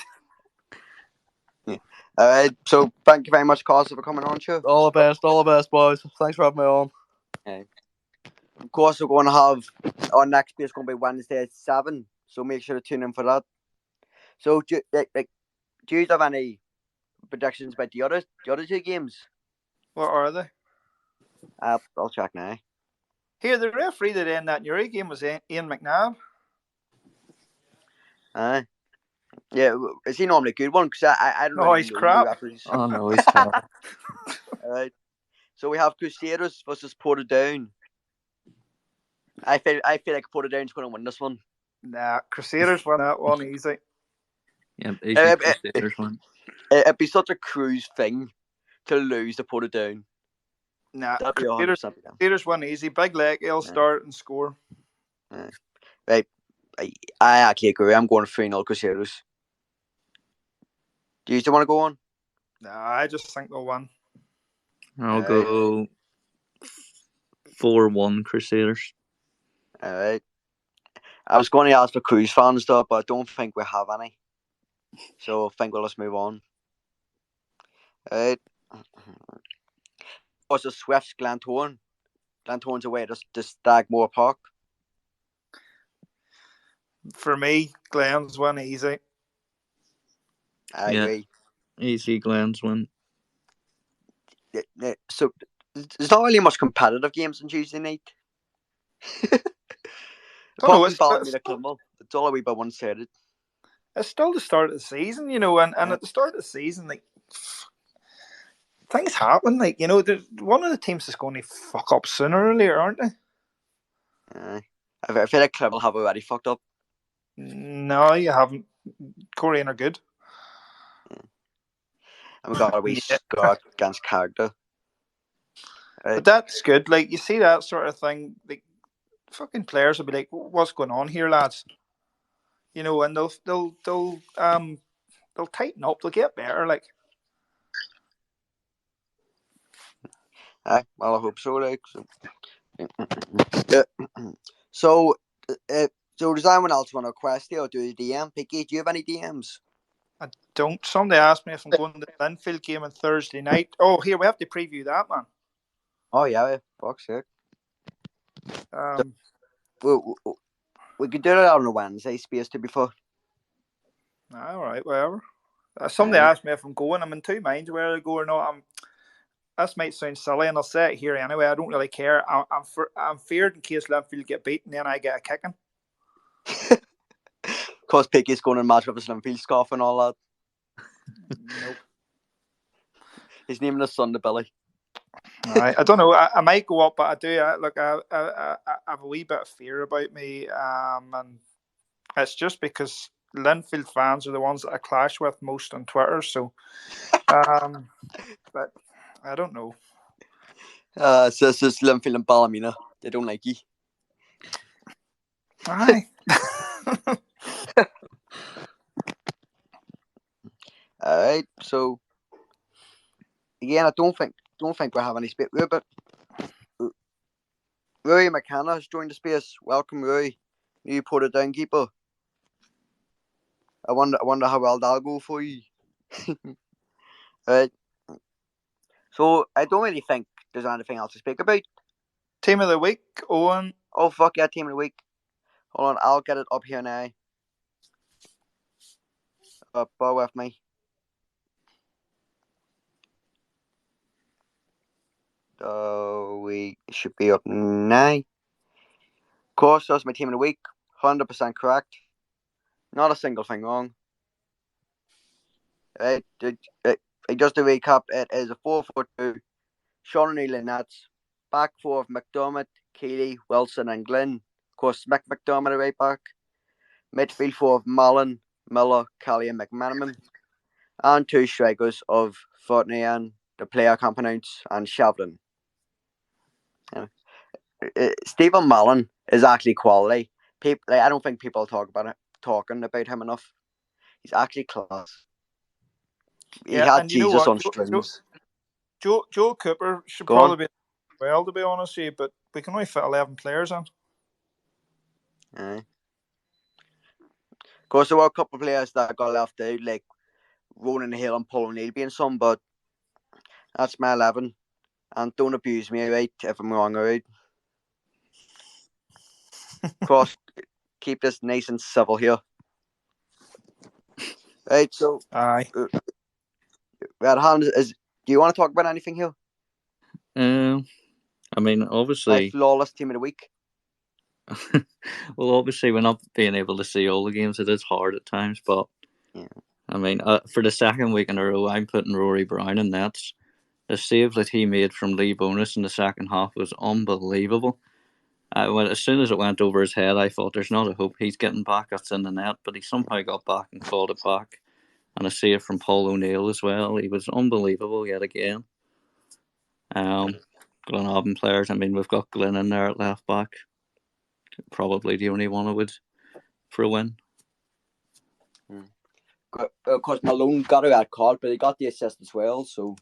So thank you very much, Costa, for coming on, show. All the best, boys. Thanks for having me on. Okay. Of course, we're going to have our next base going to be Wednesday at 7, so make sure to tune in for that. So, do you have any predictions about the other 2 games? What are they? I'll check now. Here, the referee that in that Newry game was Ian McNabb. Yeah, is he normally a good one? Because I don't know. No, he's crap. Oh no, he's terrible. Alright. So we have Crusaders versus Portadown. I feel like Portadown's going to win this one. Nah, Crusaders won that one easy. Yeah, easy Crusaders win. It'd be such a cruise thing to lose to Portadown. Nah, That'd be Crusaders won easy. Big leg, he'll start and score. Right. I actually agree. I'm going 3-0 Crusaders. Do you still want to go on? Nah, I just think they'll win. I'll go 4-1 Crusaders. Alright. I was going to ask for Cruise fans stuff, but I don't think we have any. So I think we'll just move on. Alright. What's the Swifts Glentoran? Glentoran's away to Stagmore Park. For me, Glens win easy. I agree. Easy Glens win. So there's not really much competitive games on Tuesday night. It's all a wee bit one-sided. It's still the start of the season, and at the start of the season, like things happen. Like one of the teams is going to fuck up sooner or later, aren't they? I feel like Clive will have already fucked up. No, you haven't. Korean are good. And we got a wee Scott against character. But that's good. Like you see that sort of thing. Like fucking players will be like, "What's going on here, lads?" And they'll tighten up. They'll get better. Like, well, I hope so. Like, so does anyone else want to request here or do a DM? Picky, do you have any DMs? I don't. Somebody asked me if I'm going to the Linfield game on Thursday night. Oh, here we have to preview that, man. Oh yeah, fuck's sake. We could do it on a Wednesday, space to be fair. All right, whatever. Somebody asked me if I'm going. I'm in two minds whether to go or not. This might sound silly, and I'll say it here anyway. I don't really care. I'm feared in case Linfield get beaten, then I get a kicking. Because Picky's going to match with his Linfield scarf and all that. Nope. He's naming his son to Billy. All right. I don't know. I might go up, but I do. I have a wee bit of fear about me, and it's just because Linfield fans are the ones that I clash with most on Twitter. So, but I don't know. So it's just Linfield and Ballymena. They don't like you. Aye. Alright, so again, I don't think we have any space. But Rory McKenna has joined the space. Welcome, Rory. New Portadown keeper. I wonder how well that'll go for you. Alright. So I don't really think there's anything else to speak about. Team of the week, Owen. Oh fuck yeah, team of the week. Hold on, I'll get it up here now. Bear with me. We should be up now. Of course, that's my team of the week. 100% correct. Not a single thing wrong. Right, just to recap, it is a 4-4-2. Sean O'Neill in nets. Back four of McDermott, Keeley, Wilson and Glynn. Of course, McDermott right back. Midfield four of Mallon, Miller, Kelly and McManaman. And two strikers of Fortney, the player can't pronounce, and Shavlin. Stephen Mallon is actually quality. I don't think people talking about him enough. He's actually class. He Yeah, had and you know Jesus what, on strings. Joe Cooper should Go on. probably be well, to be honest with you, but we can only fit 11 players in. Aye. Of course, there were a couple of players that got left out, like Ronan Hill and Paul O'Neill being some, but that's my 11. And don't abuse me, right? If I'm wrong, alright? Of course, keep this nice and civil here. Right, so Aye. Red Hand is. Do you want to talk about anything here? I mean, My obviously, flawless team of the week. well, obviously, we're not being able to see all the games. It is hard at times, but Yeah. I mean, for the second week in a row, I'm putting Rory Brown in nets. The save that he made from Lee Bonus in the second half was unbelievable. As soon as it went over his head, I thought there's not a hope he's getting back. That's in the net, but he somehow got back and clawed it back. And a save from Paul O'Neill as well. He was unbelievable yet again. Glenavon players. I mean, we've got Glenn in there at left back. Probably the only one I would for a win. Of course, Malone got a red card, but he got the assist as well. So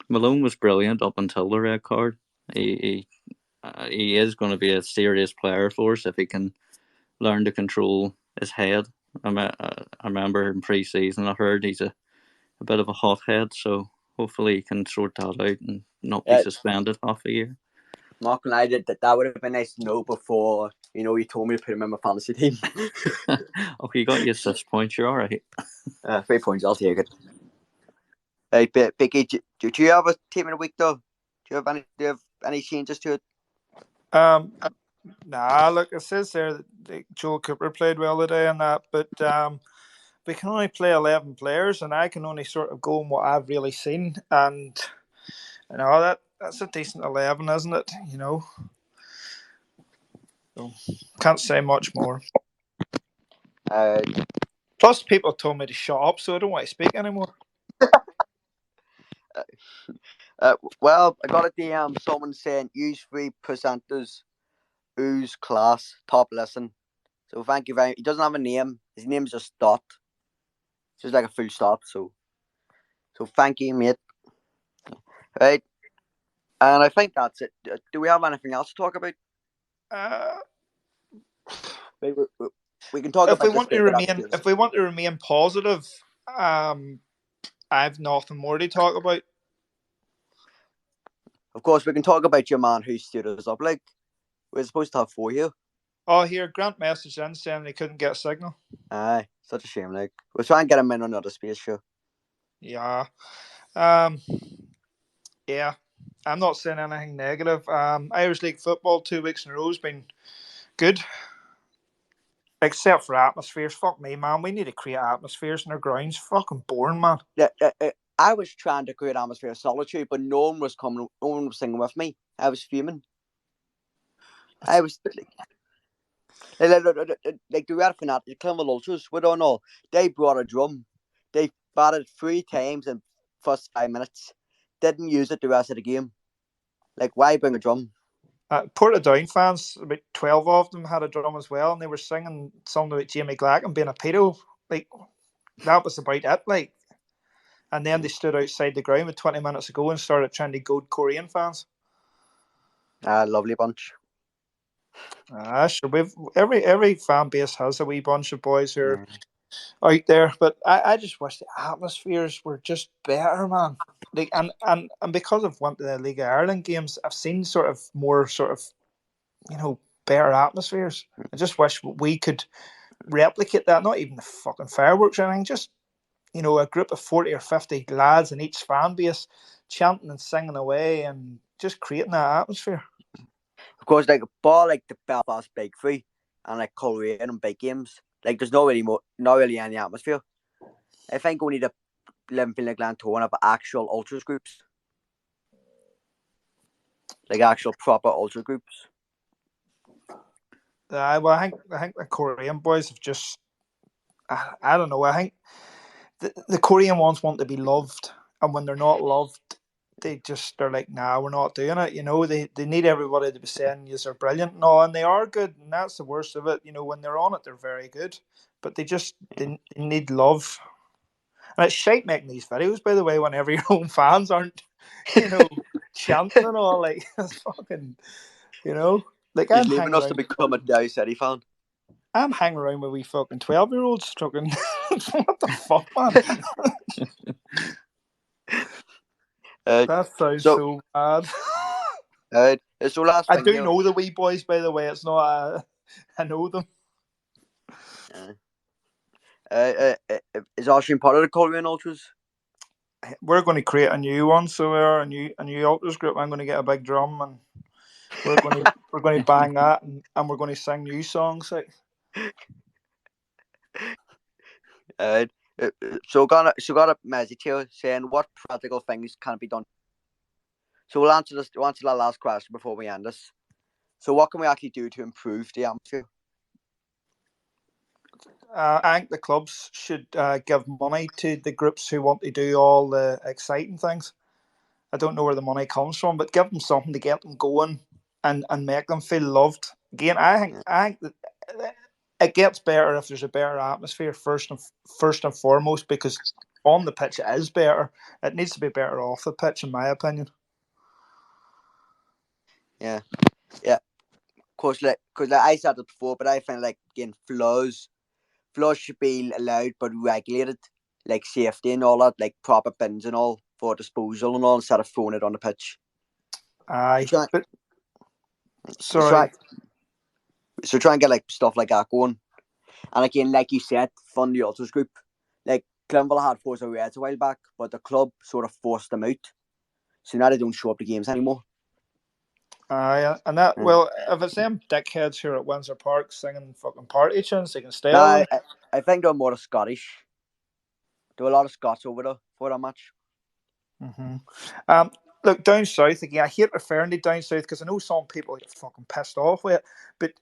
Malone was brilliant up until the red card. He is going to be a serious player for us if he can learn to control his head. I remember in pre-season I heard he's a bit of a hothead, so hopefully he can sort that out and not be suspended half a year. Mark and I did that would have been nice to know before, you told me to put him in my fantasy team. Okay, you got your 6 points, you're alright. 3 points, I'll take it. Hey, Biggie, do you have a team of the week though? Do you have any changes to it? Nah, look, it says there that Joel Cooper played well today and that, but we can only play 11 players, and I can only sort of go on what I've really seen, and that's a decent 11, isn't it? So can't say much more. Plus, people told me to shut up, so I don't want to speak anymore. Well, I got a DM, someone saying, use 3 presenters whose class, top listen. So thank you very much. He doesn't have a name. His name's just Dot. It's just like a full stop. So thank you, mate. Right. And I think that's it. Do we have anything else to talk about? We can talk if about we want to remain positive, I've nothing more to talk about. Of course, we can talk about your man who stood us up. Like, we're supposed to have 4 here. Oh, here, Grant messaged in saying they couldn't get a signal. Aye, such a shame. Like, we'll try and get him in another space show. Yeah. Yeah. I'm not saying anything negative. Irish League football 2 weeks in a row has been good. Except for atmospheres. Fuck me, man. We need to create atmospheres in our grounds. Fucking boring, man. Yeah, I was trying to create atmosphere of solitude, but no one was coming. No one was singing with me. I was fuming. I was like the Red Fanatic, the Clonmel Ultras. We don't know. They brought a drum. They batted 3 times in first 5 minutes. Didn't use it the rest of the game. Like, why bring a drum? Portadown fans, about 12 of them had a drum as well, and they were singing something about Jamie Glacken being a pedo. Like, that was about it. Like, and then they stood outside the ground with 20 minutes ago and started trying to goad Korean fans. Lovely bunch. Sure. Every fan base has a wee bunch of boys who are out there, but I just wish the atmospheres were just better, man. Like, and because I've went to the League of Ireland games, I've seen more better atmospheres. I just wish we could replicate that. Not even the fucking fireworks or anything, just a group of 40 or 50 lads in each fan base chanting and singing away and just creating that atmosphere. Of course, like a ball like the Belfast Big Three and like Coleraine and big games, like there's not really any atmosphere. I think we need a Linfield and Glentoran have actual ultras groups, like actual proper ultra groups. Well, I think the Korean boys have just, I don't know. I think the Korean ones want to be loved, and when they're not loved, they're like, nah, we're not doing it. They need everybody to be saying yes, they're brilliant and all, and they are good, and that's the worst of it. When they're on it, they're very good, but they need love. And it's shite making these videos, by the way, whenever your own fans aren't, chanting and all. Like, it's fucking, like He's I'm leaving hanging us to around. become a Dow City fan. I'm hanging around with wee fucking 12-year-olds fucking. What the fuck, man? That sounds so bad. So last I thing do here. know the wee boys, by the way. It's not. I know them. Is Austrian part of the Coleraine Ultras? We're going to create a new one, so we're a new Ultras group. I'm going to get a big drum, and we're going to bang that, and we're going to sing new songs. Like. So got a message here saying what practical things can be done. So we'll answer that last question before we end this. So what can we actually do to improve the atmosphere? I think the clubs should give money to the groups who want to do all the exciting things. I don't know where the money comes from, but give them something to get them going and make them feel loved. Again, I think that it gets better if there's a better atmosphere first and foremost, because on the pitch it is better. It needs to be better off the pitch, in my opinion. Yeah. Because I said it before, but I find like again flaws should be allowed but regulated, like safety and all that, like proper bins and all for disposal and all, instead of throwing it on the pitch. Aye, So try and get like stuff like that going. And again, like you said, fund the Ultras group. Like Glenville had Forza Reds a while back, but the club sort of forced them out. So now they don't show up to games anymore. Aye, and that well, if it's them dickheads here at Windsor Park singing fucking party tunes, they can stay away. I think they're more Scottish. There were a lot of Scots over there for that match. Mm-hmm. Look, down south again. I hate referring to down south because I know some people get fucking pissed off with it. But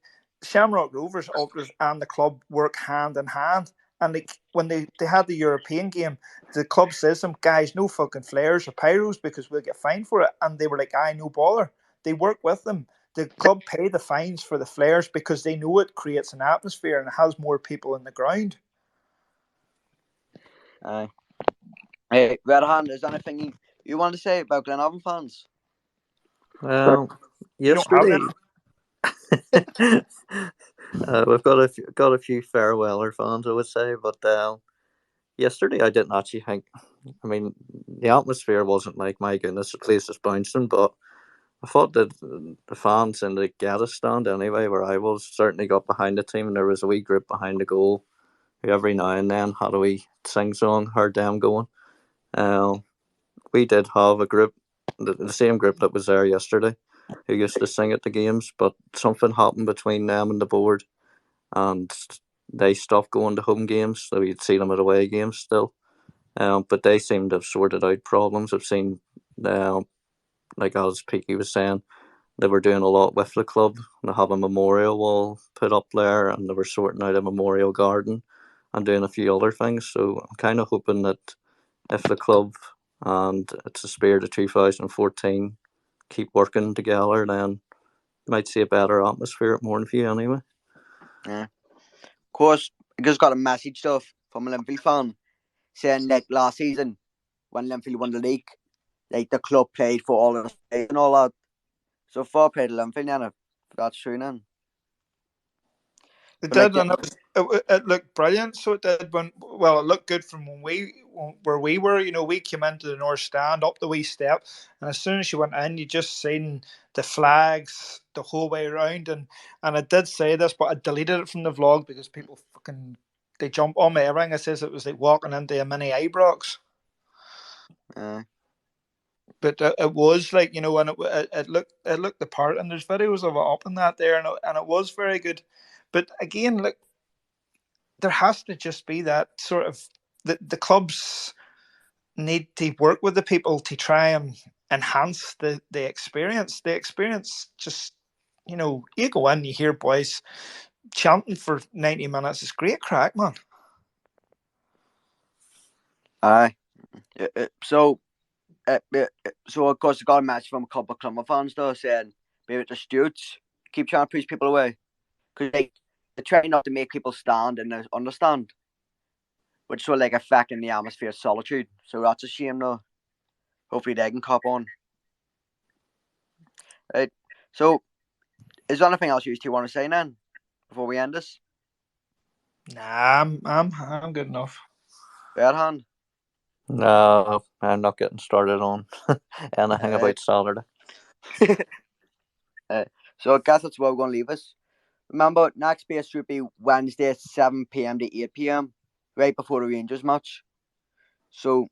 Shamrock Rovers, Ultras, and the club work hand in hand. And when they had the European game, the club says to them, guys, no fucking flares or pyros because we'll get fined for it. And they were like, aye, no bother. They work with them. The club pay the fines for the flares because they know it creates an atmosphere and it has more people in the ground. Aye. Hey, Red Hand, is there anything you want to say about Glenavon fans? Well, yesterday we've got a few Fairweather fans, I would say, but yesterday I didn't actually think. I mean, the atmosphere wasn't like, my goodness, the place is bouncing, but I thought that the fans in the Gaddis stand anyway, where I was, certainly got behind the team, and there was a wee group behind the goal who every now and then had a wee sing song, heard them going. We did have a group, the same group that was there yesterday, who used to sing at the games, but something happened between them and the board, and they stopped going to home games, so you'd see them at away games still. But they seem to have sorted out problems. I've seen, like as Peaky was saying, they were doing a lot with the club. They have a memorial wall put up there, and they were sorting out a memorial garden and doing a few other things. So I'm kind of hoping that if the club and it's the spirit of 2014 keep working together, then you might see a better atmosphere at Mourneview anyway. Yeah. Of course, I just got a message stuff from a Linfield fan saying like last season when Linfield won the league, like the club played for all of the and all that. So far played Linfield now, if that's true now. It did, and it looked brilliant. So it did. It looked good from where we were. We came into the north stand up the wee step, and as soon as you went in, you just seen the flags the whole way around. And I did say this, but I deleted it from the vlog because people they jump on me. Everything I says it was like walking into a mini Ibrox. But it was like, and it looked the part, and there's videos of it up in that there, and it was very good. But again, look, there has to just be that sort of the clubs need to work with the people to try and enhance the experience. The experience just, you go in, you hear boys chanting for 90 minutes. It's great crack, man. Aye. So of course I got a message from a couple of Clonmel fans though saying maybe the stewards keep trying to push people away because they try not to make people stand and understand. which will like affecting the atmosphere of Solitude. So that's a shame though. Hopefully they can cop on. Right. So is there anything else you two want to say then before we end this? Nah, I'm good enough. Red Hand? No, I'm not getting started on anything about Saturday. So I guess that's where we're going to leave us. Remember, next space should be Wednesday at 7 p.m. to 8 p.m. right before the Rangers match. So,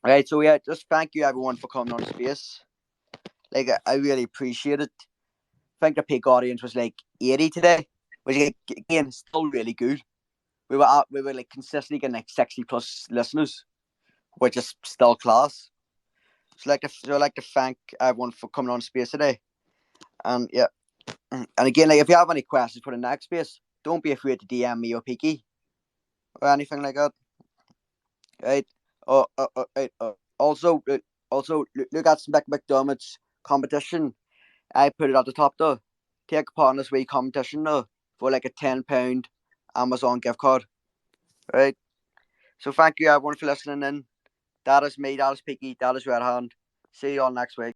right, so yeah, just thank you everyone for coming on space. Like, I really appreciate it. I think the peak audience was like 80 today, which again is still really good. We were like consistently getting like 60 plus listeners, which is still class. So I'd like to thank everyone for coming on space today. And yeah, and again, like if you have any questions for the next space, don't be afraid to DM me or Peaky or anything like that. Right? Also, look at Mick McDermott's competition. I put it at the top there. Take part in this wee competition there for like a £10 Amazon gift card. Right? So thank you everyone for listening in. That is me, that is Peaky, that is Red Hand. See you all next week.